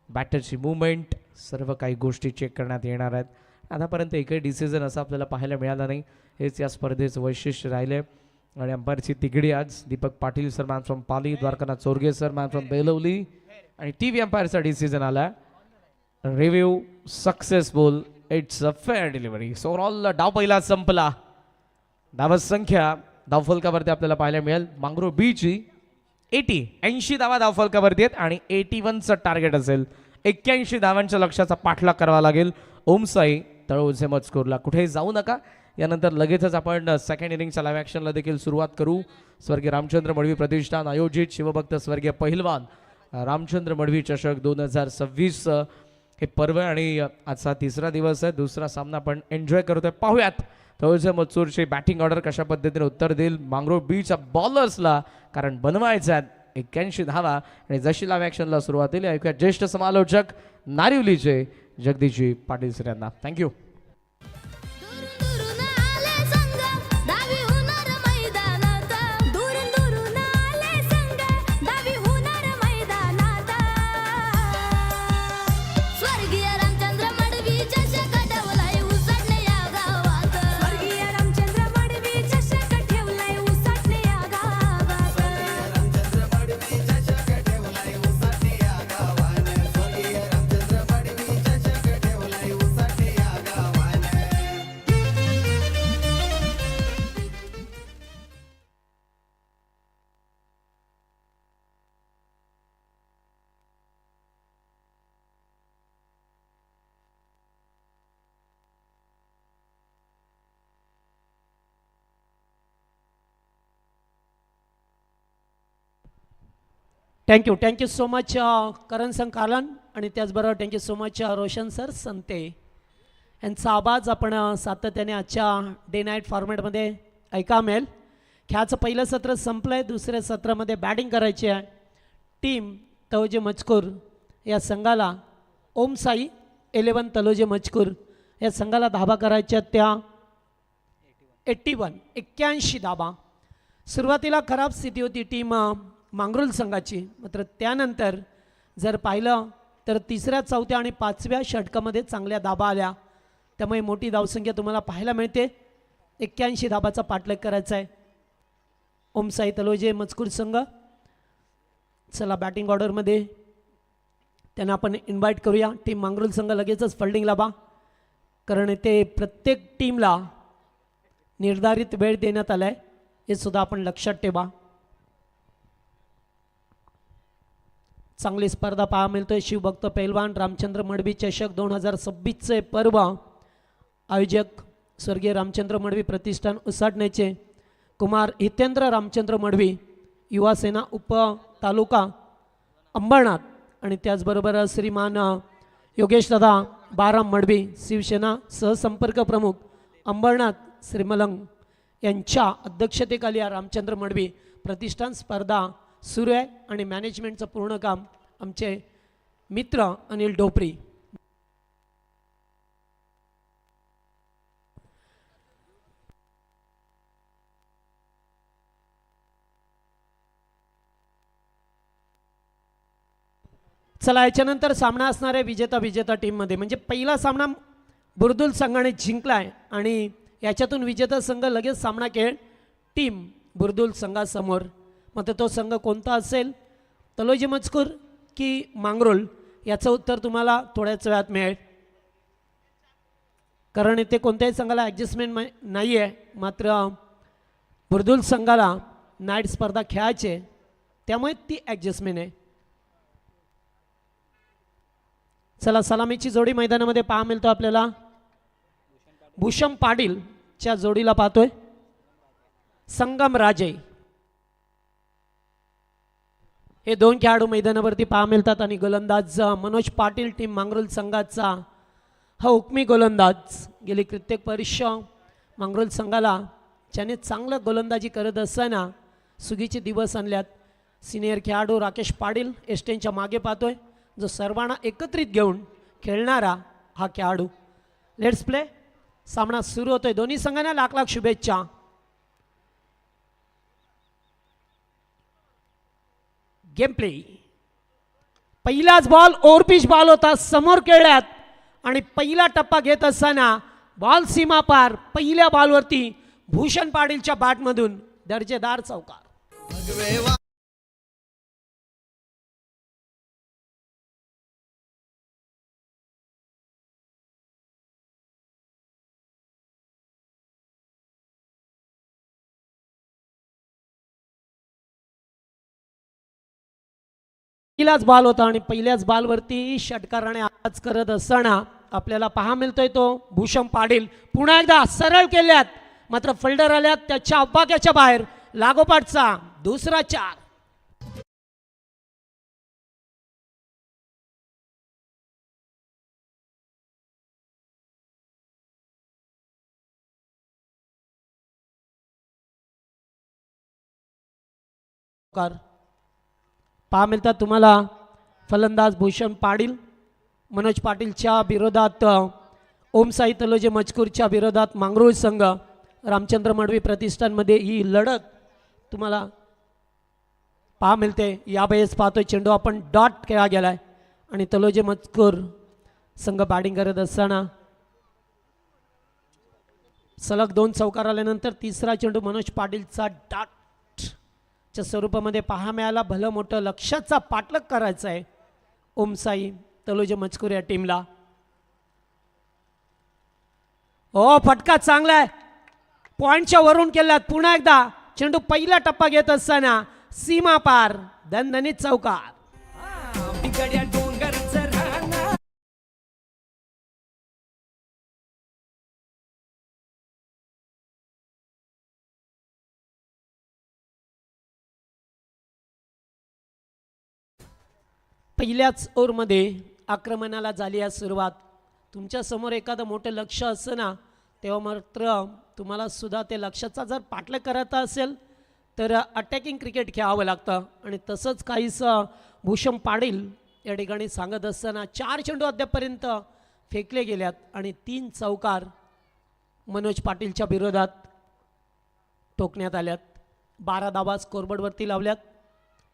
बॅटरची मुवमेंट, सर्व काही गोष्टी चेक करण्यात येणार आहेत. आतापर्यंत एकही डिसिजन असं आपल्याला पाहायला मिळाला नाही. हेच या स्पर्धेचं वैशिष्ट्य राहिले. आणि अंपायरची तिगडी आज Deepak Patil sir man from Pali, Dwarkanath Chorge sir man from Belavali, आणि टी व्ही अंपायरचा डिसिजन आला review successful, it's a fair delivery. So overall डाव पहिला संपला. धावसंख्या धावफलकावरती आपल्याला पाहायला मिळेल मांगरो बीची 80 धावा धावफलकावरती आहेत आणि 81चं टार्गेट असेल. 81 धावांच्या लक्ष्याचा पाठलाग करावा लागेल ओमसाई तळोजे मजकूरला. कुठेही जाऊ नका. यानंतर लगेचच आपण सेकंड इनिंगच्या लाईव्ह ॲक्शनला देखील सुरुवात करू. स्वर्गीय रामचंद्र मडवी प्रतिष्ठान आयोजित शिवभक्त स्वर्गीय पहिलवान रामचंद्र मडवी चषक 2026 हे पर्व आणि आजचा तिसरा दिवस आहे. दुसरा सामना आपण एन्जॉय करतोय. पाहूयात तळोजे मजकूरची बॅटिंग ऑर्डर कशा पद्धतीने उत्तर देईल मांगरो बीच्या बॉलर्सला, कारण बनवायचं आहे 81 धावा. आणि जशी लाईव्ह ॲक्शनला सुरुवात केली ऐकूया ज्येष्ठ समालोचक नारिवलीचे जगदीशजी पाटील सर यांना. Thank you. Thank you so much Karan सं कालन, आणि त्याचबरोबर thank you so much Roshan sir Sante यांचा आवाज आपण सातत्याने आजच्या डे नाईट फॉर्मॅटमध्ये ऐका मिळेल. ह्याचं पहिलं सत्र संपलं आहे. दुसऱ्या सत्रामध्ये बॅटिंग करायची आहे. टीम तळोजे मजकूर या संघाला ओमसाई 11 तळोजे मजकूर या संघाला धाबा करायच्या त्या 81 धाबा. सुरुवातीला खराब स्थिती होती टीम मांगरुल संघाची, मात्र त्यानंतर जर पाहिलं तर तिसऱ्या, चौथ्या आणि पाचव्या षटकामध्ये चांगल्या धाबा आल्या. त्यामुळे मोठी धावसंख्या तुम्हाला पाहायला मिळते. 81 धाबाचा पाठलाग करायचा आहे ओमसाई तलोजे मजकूर संघ. चला बॅटिंग ऑर्डरमध्ये त्यांना आपण इन्व्हाइट करूया. टीम मांगरुल संघ लगेचच फिल्डिंगला बा, कारण ते प्रत्येक टीमला निर्धारित वेळ देण्यात आला आहे, हे सुद्धा आपण लक्षात ठेवा. चांगली स्पर्धा पाहायला मिळतोय. शिवभक्त पैलवान रामचंद्र मडवी चषक 2026चे पर्व आयोजक स्वर्गीय रामचंद्र मडवी प्रतिष्ठान उसाटण्याचे कुमार हितेंद्र रामचंद्र मडवी, युवा सेना उप तालुका अंबरनाथ, आणि त्याचबरोबर श्रीमान योगेश दादा बाराम मडवी, शिवसेना सहसंपर्क प्रमुख अंबरनाथ श्रीमलंग यांच्या अध्यक्षतेखाली या रामचंद्र मडवी प्रतिष्ठान स्पर्धा सुरू आहे. आणि मॅनेजमेंटचं पूर्ण काम आमचे मित्र अनिल ढोपरी. चला याच्यानंतर सामना असणार आहे विजेता टीममध्ये. म्हणजे पहिला सामना बुरदुल संघाने जिंकला आहे आणि याच्यातून विजेता संघ लगेच सामना खेळ टीम बुरदुल संघासमोर. मग तो संघ कोणता असेल, तलोजी मजकूर की मांगरोल, याचं उत्तर तुम्हाला थोड्याच वेळात मिळेल, कारण इथे कोणत्याही संघाला ॲडजस्टमेंट नाही आहे. मात्र बुर्दुल संघाला नाईट स्पर्धा खेळायचे, त्यामुळे ती ॲडजस्टमेंट आहे. चला, सलामीची जोडी मैदानामध्ये पहा मिळतो आपल्याला. भूषम पाटीलच्या जोडीला पाहतोय संगम राजे. हे दोन खेळाडू मैदानावरती पहा मिळतात आणि गोलंदाज मनोज पाटील टीम मांगरोल संघाचा हा हुकमी गोलंदाज. गेली कित्येक वर्ष मांगरोल संघाला ज्याने चांगलं गोलंदाजी करत असताना सुगीचे दिवस आणल्यात. सिनियर खेळाडू राकेश पाटील एस्टेनच्या मागे पाहतोय, जो सर्वांना एकत्रित घेऊन खेळणारा हा खेळाडू. Let's play. सामना सुरू होतोय. दोन्ही संघांना लाख लाख शुभेच्छा. Game play. पहिलाच बॉल ओव्हरपिच बॉल होता, समोर खेळल्यात आणि पहिला टप्पा घेत असताना बॉल सीमा पार. पहिल्या बॉलवरती भूषण पाटीलच्या बॅटमधून दर्जेदार चौकार. पहिलाच बॉल होता आणि पहिल्याच बॉलवरती षटकाराने आवाज करत असताना आपल्याला पहा मिळतोय तो भूषण पाटील पुन्हा एकदा सरळ केल्यात, मात्र फिल्डर आल्यात त्याच्या अवकाशाच्या बाहेर. लागोपाठचा दुसरा 4. पहा मिळतात तुम्हाला फलंदाज भूषण पाटील मनोज पाटीलच्या विरोधात ओमसाई तलोजे मजकूरच्या विरोधात मांगरोळ संघ रामचंद्र मडवी प्रतिष्ठानमध्ये ही लढत तुम्हाला पहा मिळते. यावेळेस पाहतोय चेंडू आपण डॉट खेळा गेलाय आणि तलोजे मजकूर संघ बॅटिंग करत असताना सलग 2 चौकार आल्यानंतर तिसरा चेंडू मनोज पाटीलचा डॉटच्या स्वरूपामध्ये पहा मिळाला. भलं मोठं लक्ष्याचा पाठलाग करायचा आहे ओमसाई तलोजे मजकूर या टीमला. हो, फटका चांगला आहे, पॉइंटच्या वरून केलात. पुन्हा एकदा चेंडू पहिला टप्पा घेत असताना सीमा पार दणदणीत चौकार. पहिल्याच ओव्हरमध्ये आक्रमणाला झाली आहे सुरुवात. तुमच्या समोर एखादं मोठं लक्ष असतं ना, तेव्हा मात्र तुम्हाला सुद्धा ते लक्ष्याचा जर पाठलाग करायचा असेल तर अटॅकिंग क्रिकेट खेळावं लागतं. आणि तसंच काहीसं भूषण पाटील या ठिकाणी सांगत असताना 4 चेंडू अद्यापपर्यंत फेकले गेल्यात आणि 3 चौकार मनोज पाटीलच्या विरोधात ठोकण्यात आल्यात. 12 धावा स्कोरबोर्डवरती लावल्यात.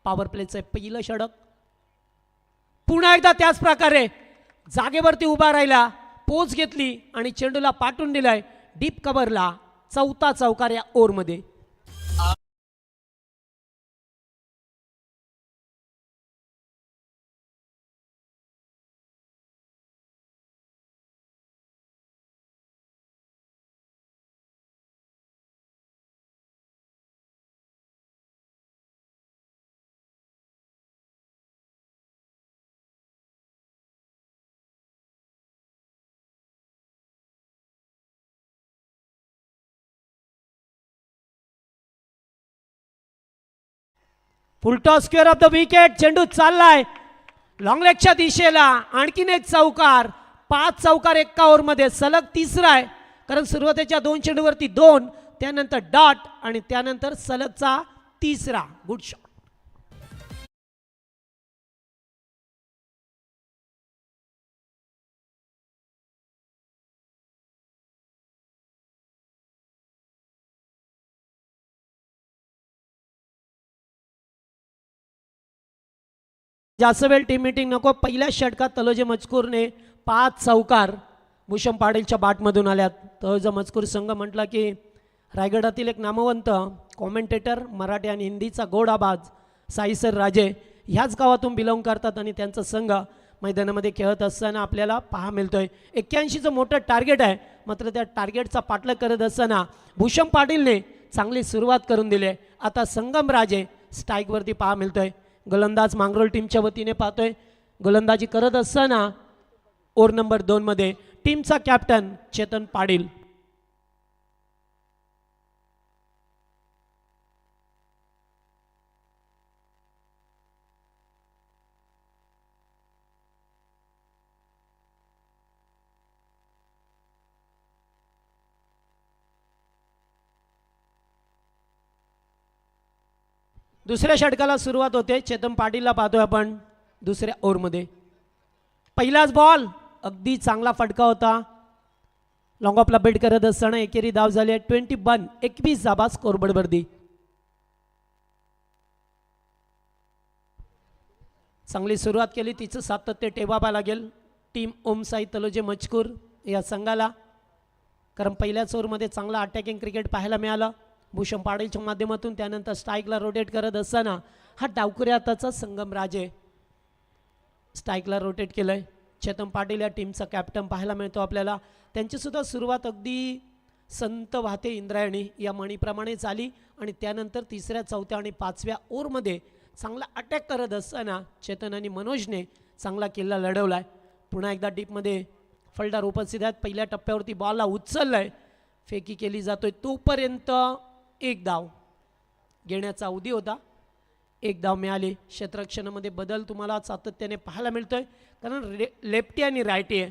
पॉवर प्लेचं पहिलं षटक. पुन्हा एकदा त्याच प्रकारे जागेवरती उभा राहिला, पोच घेतली आणि चेंडूला पाठवून दिलाय डीप कव्हरला. 4था चौकार या ओव्हरमध्ये. Full toss square off the wicket. चेंडू चाललाय लॉंगलेगच्या दिशेला. आणखीन एक चौकार. 5 चौकार एका ओव्हरमध्ये. सलग तिसरा आहे, कारण सुरुवातीच्या 2 चेंडूवरती 2, त्यानंतर डॉट आणि त्यानंतर सलगचा तिसरा. Good shot. जास्त वेळ टीम मीटिंग नको. पहिल्या षटकात तलोजे मजकूरने 5 चौकार भूषण पाटीलच्या बॅटमधून आल्यात. तलोजा मजकूर संघ म्हटला की रायगडातील एक नामवंत कॉमेंटेटर, मराठी आणि हिंदीचा गोड आवाज साईसर राजे ह्याच गावातून बिलॉंग करतात आणि त्यांचा संघ मैदानामध्ये खेळत असताना आपल्याला पाहा मिळतोय. 81चं मोठं टार्गेट आहे, मात्र त्या टार्गेटचा पाठलाग करत असताना भूषण पाटीलने चांगली सुरुवात करून दिली आहे. आता संगम राजे स्ट्राईकवरती पाहा मिळतोय. गोलंदाज मांगरोळ टीमच्या वतीने पाहतोय. गोलंदाजी करत असताना ओव्हर नंबर 2 मध्ये टीमचा कॅप्टन चेतन पाटील. दुसऱ्या षटकाला सुरुवात होते. चेतन पाटीलला पाहतोय आपण दुसऱ्या ओव्हरमध्ये. पहिलाच बॉल अगदी चांगला फटका होता. लॉंग ऑफला बेट करत असताना एकेरी धाव झाली आहे. 21 21 धाबा स्कोरबोर्डवरती. चांगली सुरुवात केली, तिचं सातत्य ठेवावं लागेल टीम ओमसाई तलोजे मजकूर या संघाला, कारण पहिल्याच ओव्हरमध्ये चांगला अटॅकिंग क्रिकेट पाहायला मिळालं भूषण पाटीलच्या माध्यमातून. त्यानंतर स्ट्राईकला रोटेट करत असताना हा डावकुरे हाताचा संगम राजे स्ट्राईकला रोटेट केलंय. चेतन पाटील या टीमचा कॅप्टन पाहायला मिळतो आपल्याला. त्यांचीसुद्धा सुरुवात अगदी संत वाहते इंद्रायणी या म्हणीप्रमाणे झाली आणि त्यानंतर तिसऱ्या, चौथ्या आणि पाचव्या ओव्हरमध्ये चांगला अटॅक करत असताना चेतन आणि मनोजने चांगला किल्ला लढवला आहे. पुन्हा एकदा डीपमध्ये फलंदाज उपस्थित आहेत. पहिल्या टप्प्यावरती बॉलला उचललाय, फेकी केली जातोय, तोपर्यंत एक धाव घेण्याचा अवधी होता. एक धाव मिळाली. क्षेत्ररक्षणामध्ये बदल तुम्हाला सातत्याने पाहायला मिळतोय, कारण लेफ्टी आणि रायटी आहे,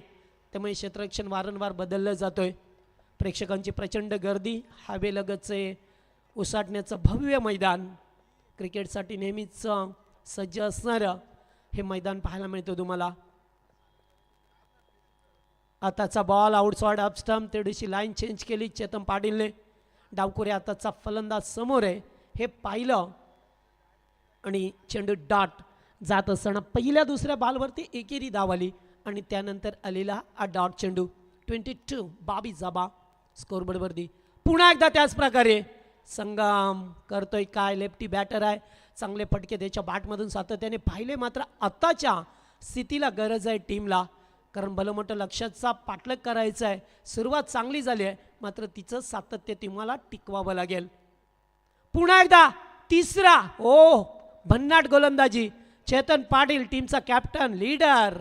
त्यामुळे क्षेत्ररक्षण वारंवार बदललं जातोय. प्रेक्षकांची प्रचंड गर्दी, हवेलगतचे उसाटण्याचं भव्य मैदान, क्रिकेटसाठी नेहमीच सज्ज असणारं हे मैदान पाहायला मिळतं तुम्हाला. आताचा बॉल आउटसाइड ऑफ स्टंप, तेवढीशी लाईन चेंज केली चेतन पाटीलने. डावकुरे आताचा फलंदाज समोर आहे हे पाहिलं आणि चेंडू डॉट जात असताना पहिल्या दुसऱ्या बॉलवरती एकेरी धाव आली आणि त्यानंतर आलेला हा डॉट चेंडू. 22 धाबा स्कोरबोर्डवरती. पुन्हा एकदा त्याच प्रकारे संगम करतोय काय, लेफ्टी बॅटर आहे, चांगले फटके त्याच्या बॅटमधून सातत्याने पाहिले. मात्र आताच्या स्थितीला गरज आहे टीमला, कारण भलं मोठं लक्षाचा पाठलाग करायचं आहे. सुरुवात चांगली झाली आहे, मात्र तिचं सातत्य तुम्हाला टिकवावं लागेल. पुन्हा एकदा तिसरा भन्नाट गोलंदाजी. चेतन पाटील टीमचा कॅप्टन, लीडर,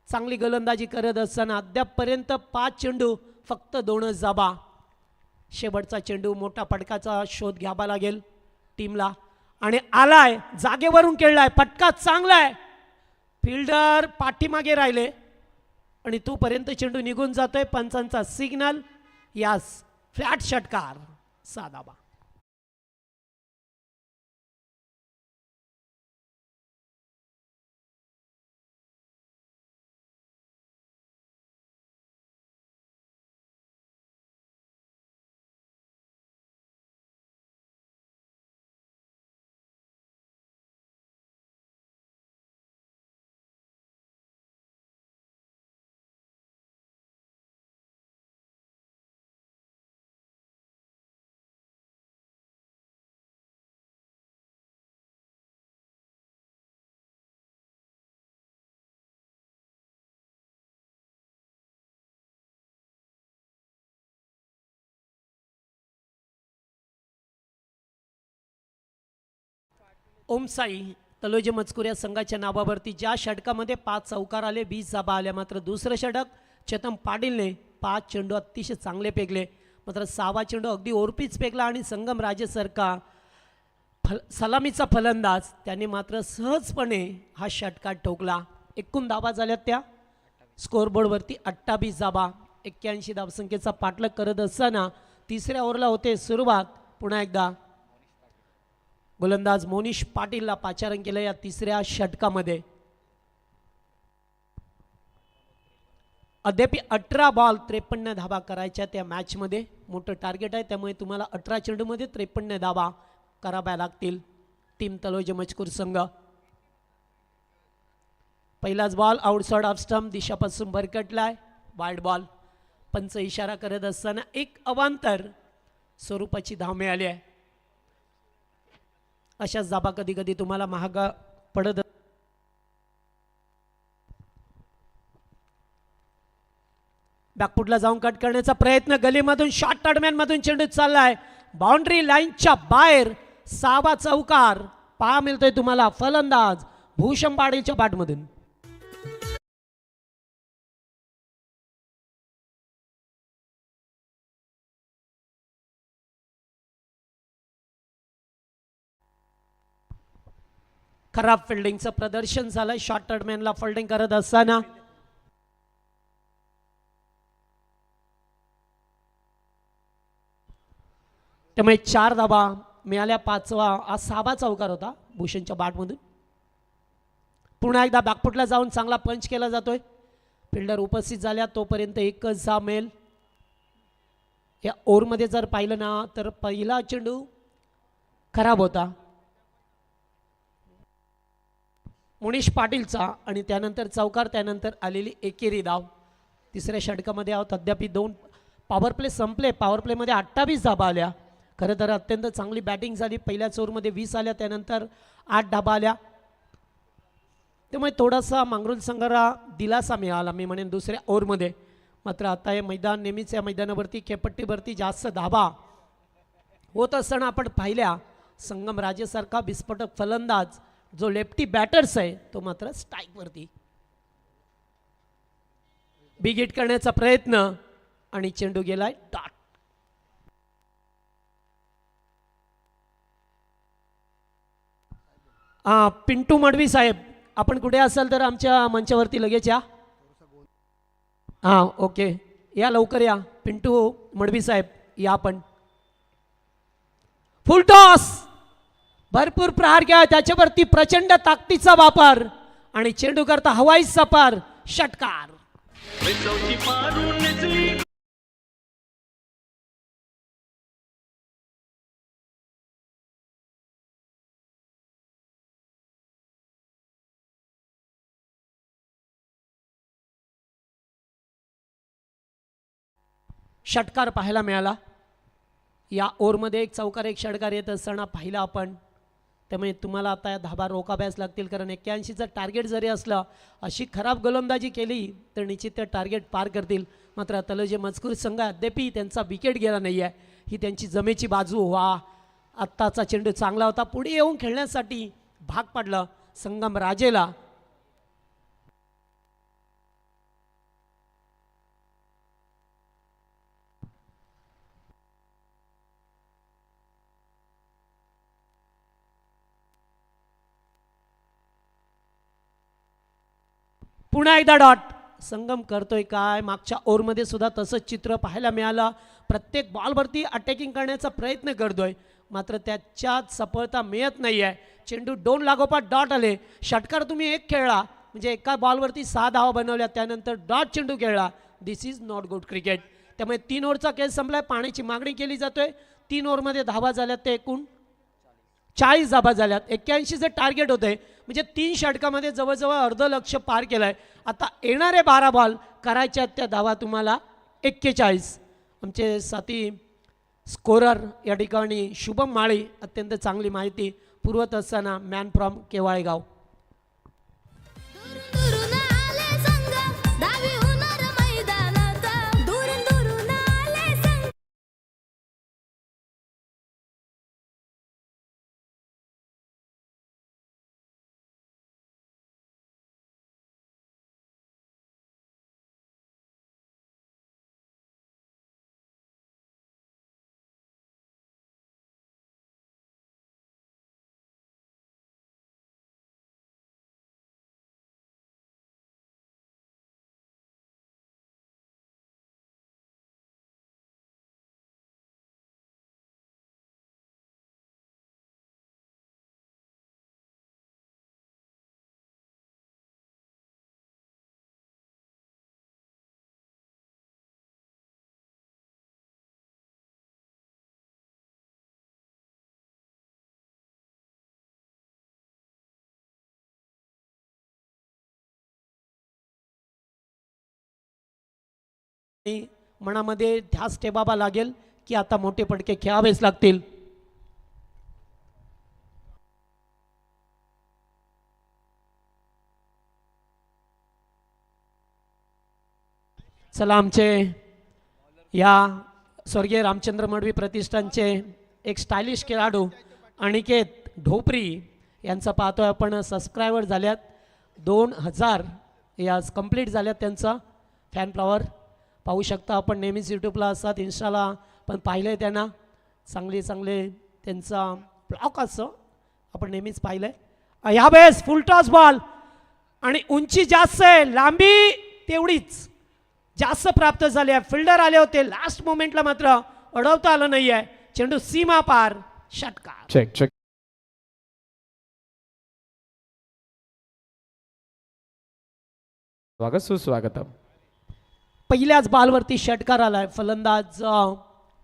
चांगली गोलंदाजी करत असताना अद्यापपर्यंत 5 चेंडू फक्त 2च धाबा. शेवटचा चेंडू मोठा फटकाचा शोध घ्यावा लागेल टीमला आणि आलाय, जागेवरून खेळलाय, फटका चांगला आहे. फिल्डर पाठीमागे राहिले आणि तोपर्यंत चेंडू निघून जातोय. पंचांचा सिग्नल, यास फ्लॅट षटकार, 6 धाबा. ओमसाई तलोजे मजकूर या संघाच्या नावावरती ज्या षटकामध्ये 5 चौकार आले, 20 धाबा आल्या, मात्र दुसरं षटक चेतन पाटीलने 5 चेंडू अतिशय चांगले पेगले. मात्र 6वा चेंडू अगदी ओरपीच पेगला आणि संगम राजेसारखा सलामीचा फलंदाज त्याने मात्र सहजपणे हा षटकार ठोकला. एकूण धाबा झाल्यात त्या स्कोरबोर्डवरती 28 धाबा. 81 धावसंख्येचा पाठलाग करत असताना तिसऱ्या ओव्हरला होते सुरुवात. पुन्हा एकदा गोलंदाज मोनिश पाटीलला पाचारण केलं या तिसऱ्या षटकामध्ये. अद्याप 18 बॉल 53 धाबा करायच्या त्या मॅचमध्ये. मोठं टार्गेट आहे, त्यामुळे तुम्हाला 18 चेंडूमध्ये 53 धाबा कराव्या लागतील टीम तलोजे मजकूर संघ. पहिलाच बॉल आउटसाइड ऑफ स्टंप, दिशापासून भरकटलाय, वाईड बॉल. पंच इशारा करत असताना एक अवांतर स्वरूपाची धाव मिळाली आहे. अशाच धाबा कधी कधी तुम्हाला महागा पडत. बॅकफुटला जाऊन कट करण्याचा प्रयत्न, गलीमधून शॉर्ट टर्मॅनमधून चेंडू चाललाय बाउंड्री लाईनच्या बाहेर. 6 चौकार पहा मिळतोय तुम्हाला फलंदाज भूषण पाटीलच्या बॅटमधून. खराब फिल्डिंगचं प्रदर्शन झालंय शॉर्ट टर्मॅनला फिल्डिंग करत असताना. त्यामुळे 4 धाबा मिळाल्या. 5वा आज 6 चौकार होता भूषणच्या बॅटमधून. पुन्हा एकदा बॅकफुटला जाऊन चांगला पंच केला जातोय. फिल्डर उपस्थित झाल्या तोपर्यंत एकच जा मेल. या ओव्हरमध्ये जर पाहिलं ना तर पहिला चेंडू खराब होता मुनीश पाटीलचा आणि त्यानंतर चौकार, त्यानंतर आलेली एकेरी धाव. तिसऱ्या षटकामध्ये आहोत. अद्याप 2 पॉवर प्ले संपले. पॉवर प्लेमध्ये 28 धाबा आल्या. खरं तर अत्यंत चांगली बॅटिंग झाली. पहिल्याच ओव्हरमध्ये 20 आल्या, त्यानंतर 8 धाबा आल्या. त्यामुळे थोडासा मांगरुळ संघाला दिलासा मिळाला मी म्हणेन दुसऱ्या ओव्हरमध्ये. मात्र आता हे मैदान नेहमीच या मैदानावरती खेळपट्टीवरती जास्त धाबा होत असताना आपण पाहिल्या. संगम राजेसारखा विस्फोटक फलंदाज जो लेफ्टी बॅटर्स आहे तो मात्र स्ट्राईकवरती. बिग हिट करण्याचा प्रयत्न आणि चेंडू गेलाय डॉट. पिंटू मडवी साहेब आपण कुठे असाल तर आमच्या मंचावरती लगेच या. ओके या लवकर या. पिंटू मडवी साहेब या आपण. फुल टॉस भरपूर प्रहार घ्या त्याच्यावरती प्रचंड ताकदीचा वापर आणि चेंडू करता हवाई सपार षटकार. षटकार पाहायला मिळाला. या ओव्हरमध्ये 1 चौकार 1 षटकार येत असताना पाहिला आपण. त्यामुळे तुम्हाला आता या धाबा रोखाव्याच लागतील कारण 81चं टार्गेट जरी असलं अशी खराब गोलंदाजी केली तर निश्चित ते टार्गेट पार करतील. मात्र आता जे मजकूर संघ अद्यापही त्यांचा विकेट गेला नाही आहे ही त्यांची जमेची बाजू. आत्ताचा चेंडू चांगला होता. पुढे येऊन खेळण्यासाठी भाग पडलं संगम राजेला. पुन्हा एकदा डॉट. संगम करतोय काय. मागच्या ओव्हरमध्ये सुद्धा तसंच चित्र पाहायला मिळालं. प्रत्येक बॉलवरती अटॅकिंग करण्याचा प्रयत्न करतोय मात्र त्याच्यात सफलता मिळत नाही आहे. चेंडू 2 लागोपाठ डॉट आले. षटकार तुम्ही 1 खेळला म्हणजे एका बॉलवरती 6 धावा बनवल्या त्यानंतर डॉट चेंडू खेळला. दिस इज नॉट गुड क्रिकेट. त्यामुळे 3 ओव्हरचा खेळ संपलाय. पाण्याची मागणी केली जातोय. 3 ओव्हरमध्ये धावा झाल्यात ते एकूण 40 धाबा झाल्यात. 81चं टार्गेट होतंय म्हणजे 3 षटकामध्ये जवळजवळ अर्ध लक्ष पार केलंय. आता येणारे 12 बॉल करायच्या त्या धावा तुम्हाला 41. आमचे साथी स्कोरर या ठिकाणी शुभम माळी अत्यंत चांगली माहिती पुरवत असताना मॅन फ्रॉम केवाळेगाव. मनामध्ये ध्यास ठेवावा लागेल की आता मोठे पडके खेळावेच लागतील. चला आमचे या स्वर्गीय रामचंद्र मडवी प्रतिष्ठानचे एक स्टायलिश खेळाडू अनिकेत ढोपरी यांचा पाहतोय आपण. सबस्क्रायबर झाल्यात 2000 या कंप्लीट झाल्यात त्यांचा फॅन फ्लॉवर पाहू शकता आपण. नेहमीच यूट्यूबला असतात, इन्स्टाला पण पाहिलं त्यांना. चांगले त्यांचा ब्लॉग असं आपण नेहमीच पाहिलं आहे. यावेळेस फुल टॉस बॉल आणि उंची जास्त आहे, लांबी तेवढीच जास्त प्राप्त झाली आहे. फिल्डर आले होते लास्ट मोमेंटला, मात्र अडवता आलं नाही आहे. चेंडू सीमा पार, षटकार. चेक स्वागत सुस्वागतम. पहिल्याच बॉलवरती षटकार आलाय. फलंदाज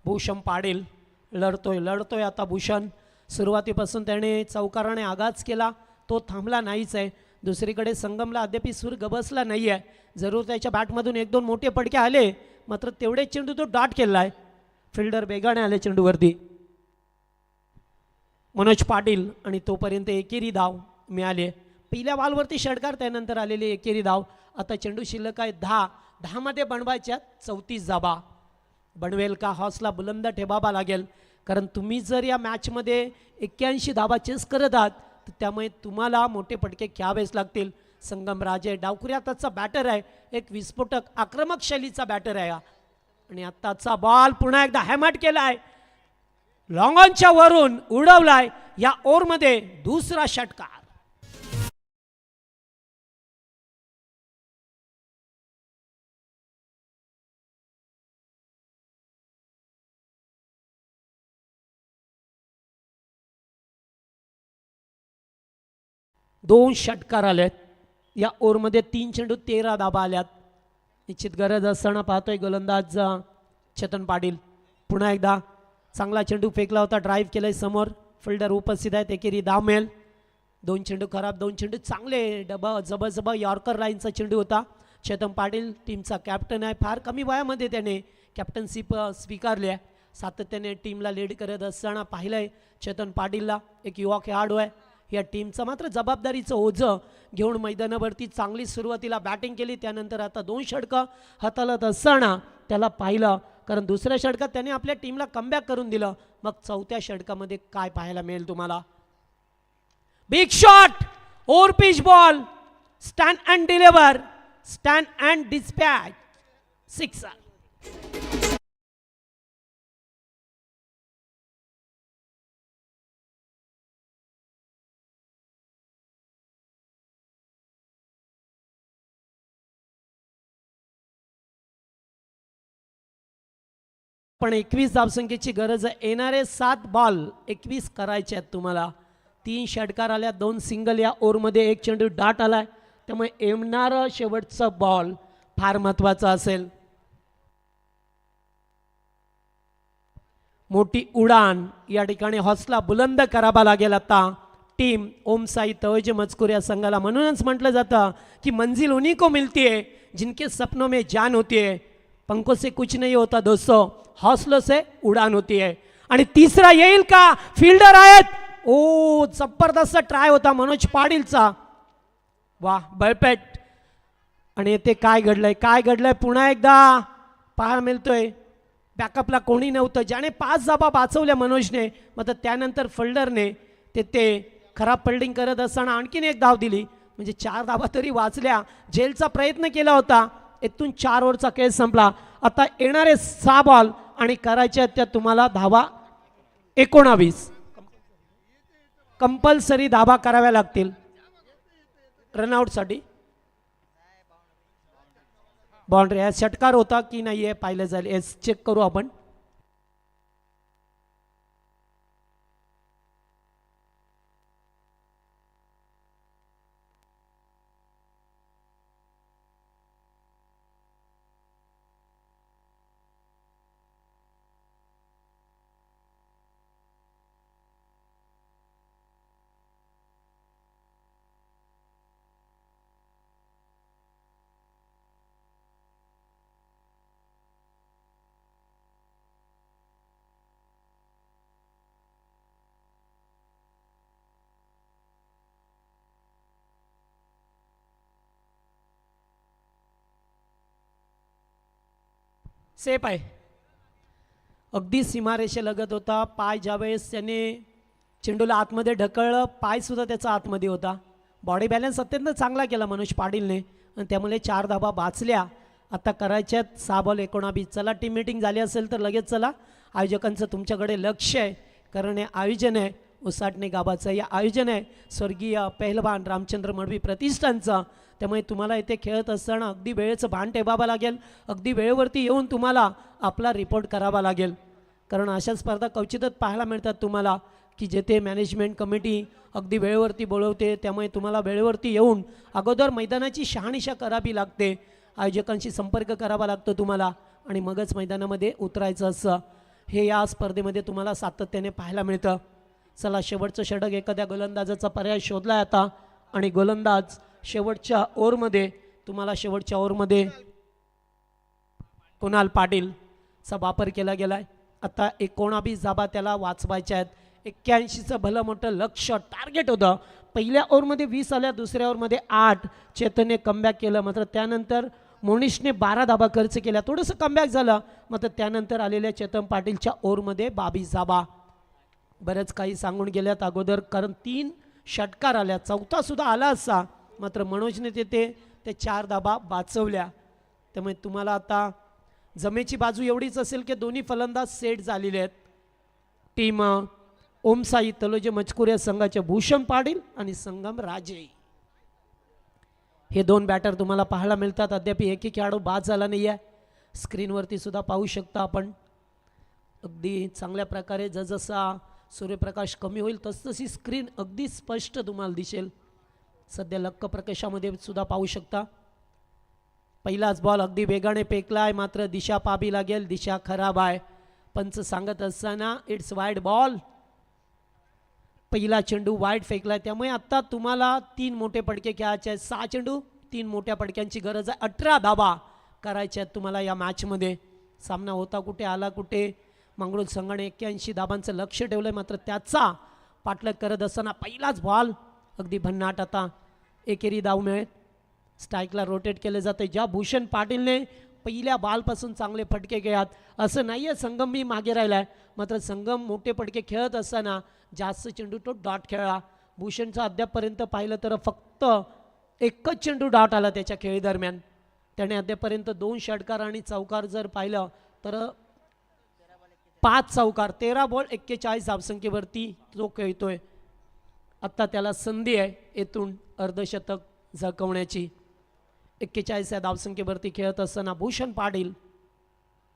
भूषण पाटील लढतोय आता भूषण. सुरुवातीपासून त्याने चौकाराने आघात केला, तो थांबला नाहीच आहे. दुसरीकडे संगमला अद्याप सूर गबसला नाही आहे. जरूर त्याच्या बॅटमधून 1-2 मोठे पडके आले, मात्र तेवढे चेंडू तो डॉट केला आहे. फिल्डर वेगाने आले चेंडूवरती. मनोज पाटील आणि तोपर्यंत एकेरी धाव मिळाली. पहिल्या बॉलवरती षटकार, त्यानंतर आलेली एकेरी धाव. आता चेंडू शिल्लक आहे 10 मध्ये बनवायच्या 34 धाबा. बनवेल का? हौसला बुलंद ठेवावा लागेल, कारण तुम्ही जर या मॅचमध्ये 81 धाबा चेस करत आहात तर त्यामुळे तुम्हाला मोठे पटके घ्यावेच लागतील. संगम राजे डावखुरी आताचा बॅटर आहे, एक विस्फोटक आक्रमक शैलीचा बॅटर आहे आणि आत्ताचा बॉल पुन्हा एकदा हॅमट केलाय, लॉंग ऑनच्या वरून उडवलाय. या ओव्हरमध्ये दुसरा षटकार. दोन षटकार आलेत या ओव्हरमध्ये. 3 चेंडू 13 धाबा आल्यात. निश्चित गरज असताना पाहतोय गोलंदाज चेतन पाटील. पुन्हा एकदा चांगला चेंडू फेकला होता, ड्राईव्ह केलाय समोर. फिल्डर उपस्थित आहेत, एकेरी धाव मिळेल. 2 चेंडू खराब, 2 चेंडू चांगले. जबरजबर यॉर्कर लाईनचा चेंडू होता. चेतन पाटील टीमचा कॅप्टन आहे. फार कमी वयामध्ये त्याने कॅप्टनशिप स्वीकारली आहे. सातत्याने टीमला लीड करत असताना पाहिलंय चेतन पाटीलला. एक युवा खेळाडू आहे. या टीमचं मात्र जबाबदारीचं ओझं घेऊन मैदानावरती चांगली सुरुवातीला बॅटिंग केली, त्यानंतर आता 2 षटकं हाताळत असताना त्याला पाहिलं, कारण दुसऱ्या षटकात त्याने आपल्या टीमला कमबॅक करून दिलं. मग चौथ्या षटकामध्ये काय पाहायला मिळेल तुम्हाला? Big shot, over pitch ball, stand and deliver, stand and dispatch, sixer. पण 21 धावसंख्येची गरज आहे. येणारे 7 बॉल 21 करायचे आहेत तुम्हाला. 3 षटकार आल्या, 2 सिंगल. या ओव्हरमध्ये 1 चेंडू डाट आलाय, त्यामुळे येणारं शेवटचं बॉल फार महत्त्वाचा असेल. मोठी उडान या ठिकाणी हौसला बुलंद करावा लागेल आता. टीम ओम साई तवज मजकूर या संघाला म्हणूनच म्हटलं जातं की मंजिल उन्हीं को मिलती है जिनके सपनों में जान होती है. पंखों से कुछ नहीं होता दोस्तों, हौसलों से उड़ान होती है. आणि तिसरा येईल का? फिल्डर आहेत. ओ, जबरदस्त ट्राय होता मनोज पाटीलचा. वाह, बळपेट. आणि येथे काय घडलंय पुन्हा एकदा पाहायला मिळतोय. बॅकअपला कोणी नव्हतं, ज्याने 5 धाबा वाचवल्या मनोजने. मात्र त्यानंतर फिल्डरने ते खराब फिल्डिंग करत असताना आणखीन 1 धाव दिली, म्हणजे 4 धाबा तरी वाचल्या. झेलचा प्रयत्न केला होता. इथून 4 ओव्हरचा खेळ संपला. आता येणारे 6 बॉल आणि करायच्या त्या तुम्हाला धावा 19 कंपल्सरी धाबा कराव्या लागतील रनआउटसाठी. बाउंड्री आहे, षटकार होता की नाही आहे पाहिलं जाईल, एस चेक करू आपण. सेफ आहे. अगदी सीमारेषेलगत होता. पाय ज्यावेळेस त्याने चेंडूला आतमध्ये ढकललं, पायसुद्धा त्याचा आतमध्ये होता. बॉडी बॅलन्स अत्यंत चांगला केला मनोज पाटीलने आणि त्यामुळे 4 धाबा वाचल्या. आता करायच्यात 6 बॉल 19. चला टीम मीटिंग झाली असेल तर लगेच चला. आयोजकांचं तुमच्याकडे लक्ष आहे, कारण हे आयोजन आहे उसाटणे गावाचं. या आयोजन आहे स्वर्गीय पहिलवान रामचंद्र मडवी प्रतिष्ठानचं. त्यामुळे तुम्हाला इथे खेळत असताना अगदी वेळेचं भान ठेवावं लागेल. अगदी वेळेवरती येऊन तुम्हाला आपला रिपोर्ट करावा लागेल, कारण अशा स्पर्धा क्वचितच पाहायला मिळतात तुम्हाला की जेथे मॅनेजमेंट कमिटी अगदी वेळेवरती बोलवते. त्यामुळे तुम्हाला वेळेवरती येऊन अगोदर मैदानाची शहानिशा करावी लागते, आयोजकांशी संपर्क करावा लागतो तुम्हाला आणि मगच मैदानामध्ये उतरायचं असं हे या स्पर्धेमध्ये तुम्हाला सातत्याने पाहायला मिळतं. चला, शेवटचं षटक एखाद्या गोलंदाजाचा पर्याय शोधला आहे आता आणि गोलंदाज शेवटच्या ओव्हरमध्ये तुम्हाला शेवटच्या ओव्हरमध्ये कुणाल पाटीलचा वापर केला गेला आहे. आता 19 धाबा त्याला वाचवायच्या आहेत. 81चं भलं मोठं लक्ष टार्गेट होतं. पहिल्या ओव्हरमध्ये 20 आल्या, दुसऱ्या ओव्हरमध्ये 8. चेतनने कमबॅक केलं, मात्र त्यानंतर मोनिशने 12 धाबा खर्च केल्या. थोडंसं कमबॅक झालं, मात्र त्यानंतर आलेल्या चेतन पाटीलच्या ओव्हरमध्ये 22 धाबा. बरंच काही सांगून गेल्यात अगोदर, कारण 3 षटकार आल्या, 4था सुद्धा आला असा, मात्र मनोजने ते 4 धाबा वाचवल्या. त्यामुळे तुम्हाला आता जमेची बाजू एवढीच असेल की दोन्ही फलंदाज सेट झालेले आहेत. टीम ओमसाई तलोजे मजकूर या संघाचे भूषण पाटील आणि संगम राजे हे 2 बॅटर तुम्हाला पाहायला मिळतात. अद्याप एकही खेळाडू बाद झाला नाही आहे. स्क्रीनवरती सुद्धा पाहू शकता आपण. अगदी चांगल्या प्रकारे जसजसा सूर्यप्रकाश कमी होईल तसतशी स्क्रीन अगदी स्पष्ट तुम्हाला दिसेल. सध्या लक्क प्रकाशामध्ये सुद्धा पाहू शकता. पहिलाच बॉल अगदी वेगाने फेकलाय, मात्र दिशा पाहावी लागेल. दिशा खराब आहे. पंच सांगत असताना इट्स वाईड बॉल. पहिला चेंडू वाईड फेकलाय, त्यामुळे आता तुम्हाला 3 मोठे पडके खेळायचे आहेत. 6 चेंडू 3 मोठ्या पडक्यांची गरज आहे. 18 धाबा करायच्या आहेत तुम्हाला या मॅचमध्ये. सामना होता कुठे आला कुठे. मंगळूर संघाने 81 धाबांचं लक्ष ठेवलंय, मात्र त्याचा पाठलाग करत असताना पहिलाच बॉल अगदी भन्नाट. आता एकेरी धाव मिळेल. स्ट्राईकला रोटेट केले जाते. ज्या भूषण पाटीलने पहिल्या बॉलपासून चांगले फटके खेळात असं नाही आहे. संगम मी मागे राहिला आहे, मात्र संगम मोठे फटके खेळत असताना जास्त चेंडू तो डॉट खेळला. भूषणचा अद्यापपर्यंत पाहिलं तर फक्त एकच चेंडू डॉट आला त्याच्या खेळी दरम्यान. त्याने अद्यापपर्यंत 2 षटकार आणि चौकार जर पाहिलं तर 5 चौकार, 13 बॉल 41 धावसंख्येवरती तो खेळतोय. आत्ता त्याला संधी आहे येथून अर्धशतक झळकवण्याची. 41 या धावसंख्येवरती खेळत असताना भूषण पाटील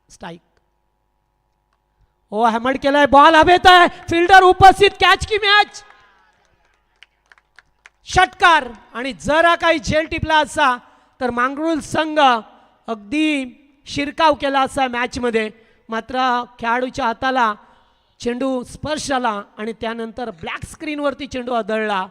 स्ट्राईक. हो, हॅमर्ड केलाय. बॉल हवेत आहे. फिल्डर उपस्थित. कॅच की मॅच. षटकार. आणि जरा काही झेल टिपला असा तर मांगरूळ संघ अगदी शिरकाव केला असा मॅचमध्ये, मात्र खेळाडूच्या हाताला चेंडू स्पर्श झाला आणि त्यानंतर ब्लॅक स्क्रीनवरती चेंडू आदळला.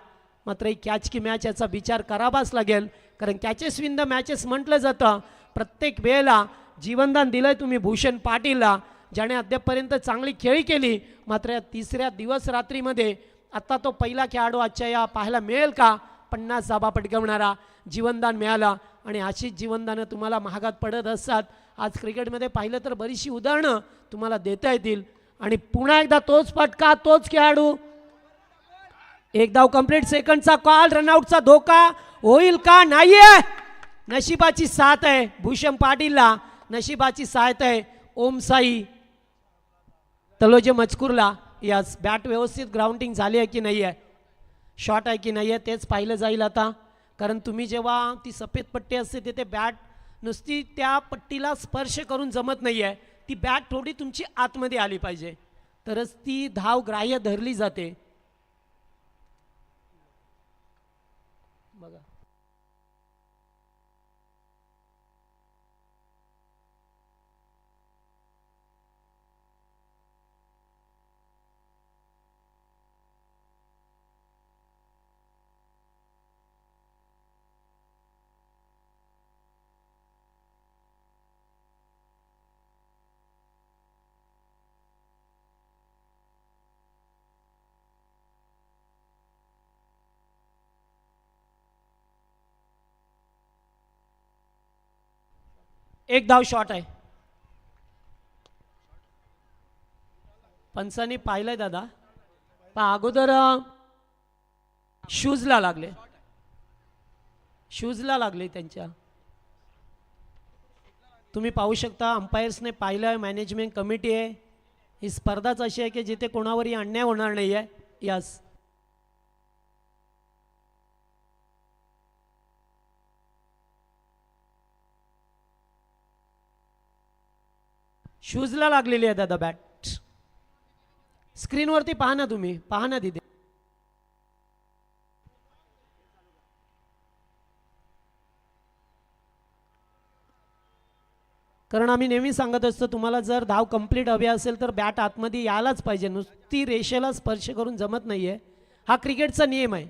मात्र ही कॅच की मॅच याचा विचार करावाच लागेल, कारण कॅचेस विन द मॅचेस म्हटलं जातं. प्रत्येक वेळेला जीवनदान दिलंय तुम्ही भूषण पाटीलला, ज्याने अद्यापपर्यंत चांगली खेळी केली. मात्र या 3ऱ्या दिवस रात्रीमध्ये आता तो पहिला खेळाडू आजच्या या पाहायला मिळेल का 50 धाबा पटकावणारा जीवनदान मिळाला. आणि अशीच जीवनदानं तुम्हाला महागात पडत असतात. आज क्रिकेटमध्ये पाहिलं तर बरीचशी उदाहरणं तुम्हाला देता येतील. आणि पुन्हा एकदा तोच फटका, तोच खेळाडू. 1 धाव कंप्लीट. सेकंडचा कॉल. रनआउटचा धोका होईल का? नाहीये. नशिबाची साथ आहे भूषण पाटीलला. नशिबाची साथ आहे ओमसाई तलोजे मजकूरला. यास बॅट व्यवस्थित ग्राउंडिंग झाली आहे की नाही आहे, शॉट आहे की नाही आहे तेच पाहिलं जाईल आता. कारण तुम्ही जेव्हा ती सफेद पट्टी असते तिथे बॅट नुसती त्या पट्टीला स्पर्श करून जमत नाही आहे. ती बॅट थोडी तुमची आतमध्ये आली पाहिजे, तरच ती धाव ग्राह्य धरली जाते. बघा, एक धाव शॉट आहे. पंचांनी पाहिलंय दादा, पण अगोदर शूजला लागले, शूजला लागले त्यांच्या. तुम्ही पाहू शकता अंपायर्सने पाहिलं, मॅनेजमेंट कमिटी आहे. ही स्पर्धाच अशी आहे की जिथे कोणावरही अन्याय होणार नाही आहे. यस, शूजला लागलेली आहे दादा बॅट. स्क्रीनवरती पहा ना, तुम्ही पहा ना तिथे. कारण आम्ही नेहमी सांगत असतो, तुम्हाला जर धाव कंप्लीट हवी असेल तर बॅट आतमध्ये यायलाच पाहिजे, नुसती रेषेला स्पर्श करून जमत नाहीये. हा क्रिकेटचा नियम आहे.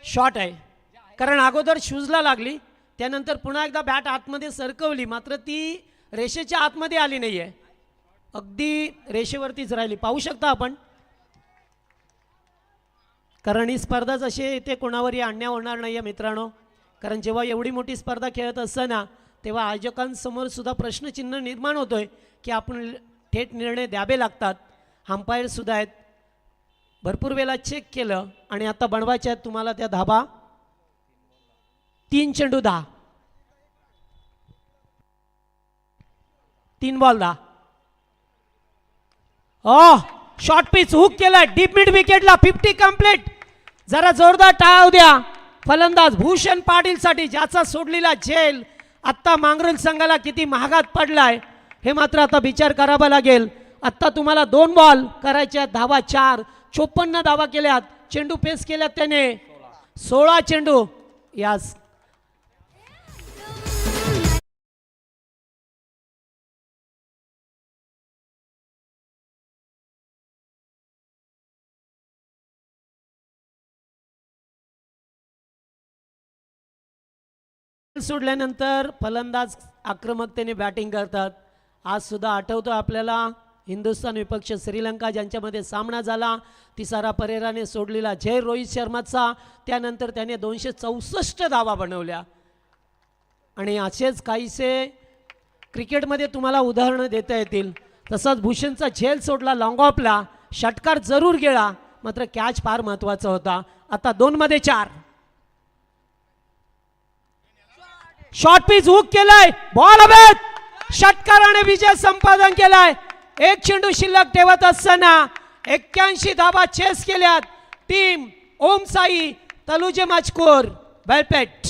शॉट आहे, कारण अगोदर शूजला लागली, त्यानंतर पुन्हा एकदा बॅट आतमध्ये सरकवली, मात्र ती रेषेच्या आतमध्ये आली नाही आहे, अगदी रेषेवरतीच राहिली. पाहू शकता आपण. कारण ही स्पर्धाच अशी आहे, इथे कोणावरही अन्याय होणार नाही आहे मित्रांनो. कारण जेव्हा एवढी मोठी स्पर्धा खेळत असताना तेव्हा आयोजकांसमोर सुद्धा प्रश्नचिन्ह निर्माण होतोय की आपण थेट निर्णय द्यावे लागतात. अंपायर सुद्धा आहेत, भरपूर वेळा चेक केलं आणि आता बनवायचे आहेत तुम्हाला त्या धाबा. 3 चेंडू 10, 3 बॉल 10. शॉर्ट पिच हुक केलाय डीप मिड विकेटला. 50 कंप्लीट. जरा जोरदार टाळ्या द्या फलंदाज भूषण पाटील साठी, ज्याचा सोडलेला झेल आता मांगरोळ संघाला किती महागात पडलाय हे मात्र आता विचार करावा लागेल. आता तुम्हाला 2 बॉल करायच्या, धावा 4, 54 धावा केल्यात, चेंडू पेस केल्यात त्याने 16 चेंडू. यास सोडल्यानंतर फलंदाज आक्रमकतेने बॅटिंग करतात. आज सुद्धा आठवतो आपल्याला हिंदुस्थान विपक्ष श्रीलंका ज्यांच्यामध्ये सामना झाला, तिसारा परेराने सोडलेला झेल रोहित शर्माचा, त्यानंतर त्याने 264 धावा बनवल्या. आणि असेच काहीसे क्रिकेटमध्ये तुम्हाला उदाहरणं देता येतील. तसाच भूषणचा झेल सोडला लॉंग ऑफला, षटकार जरूर गेला, मात्र कॅच फार महत्त्वाचा होता. आता 2 मध्ये 4. शॉर्ट पिच हुक केलाय, बॉल हवेत, षटकाराने विजय संपादन केलाय. 1 चेंडू शिल्लक ठेवत असताना 81 धावा चेस केल्यात. टीम ओम साई तलुजे माचकोर बेलपेट.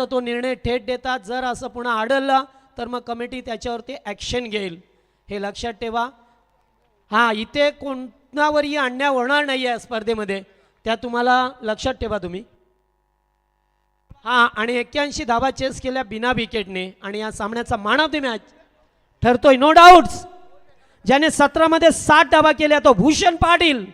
तो निर्णय थेट देतात. जर असं पुन्हा आढळलं तर मग कमिटी त्याच्यावरती ॲक्शन घेईल, हे लक्षात ठेवा. हां, इथे कोणावरही अन्याय होणार नाही आहे स्पर्धेमध्ये, त्या तुम्हाला लक्षात ठेवा तुम्ही. हां, आणि 81 धावा चेस केल्या बिना विकेटने, आणि या सामन्याचा मॅन ऑफ द मॅच ठरतोय नो डाऊट्स, ज्याने 17 मध्ये 60 धावा केल्या तो भूषण पाटील.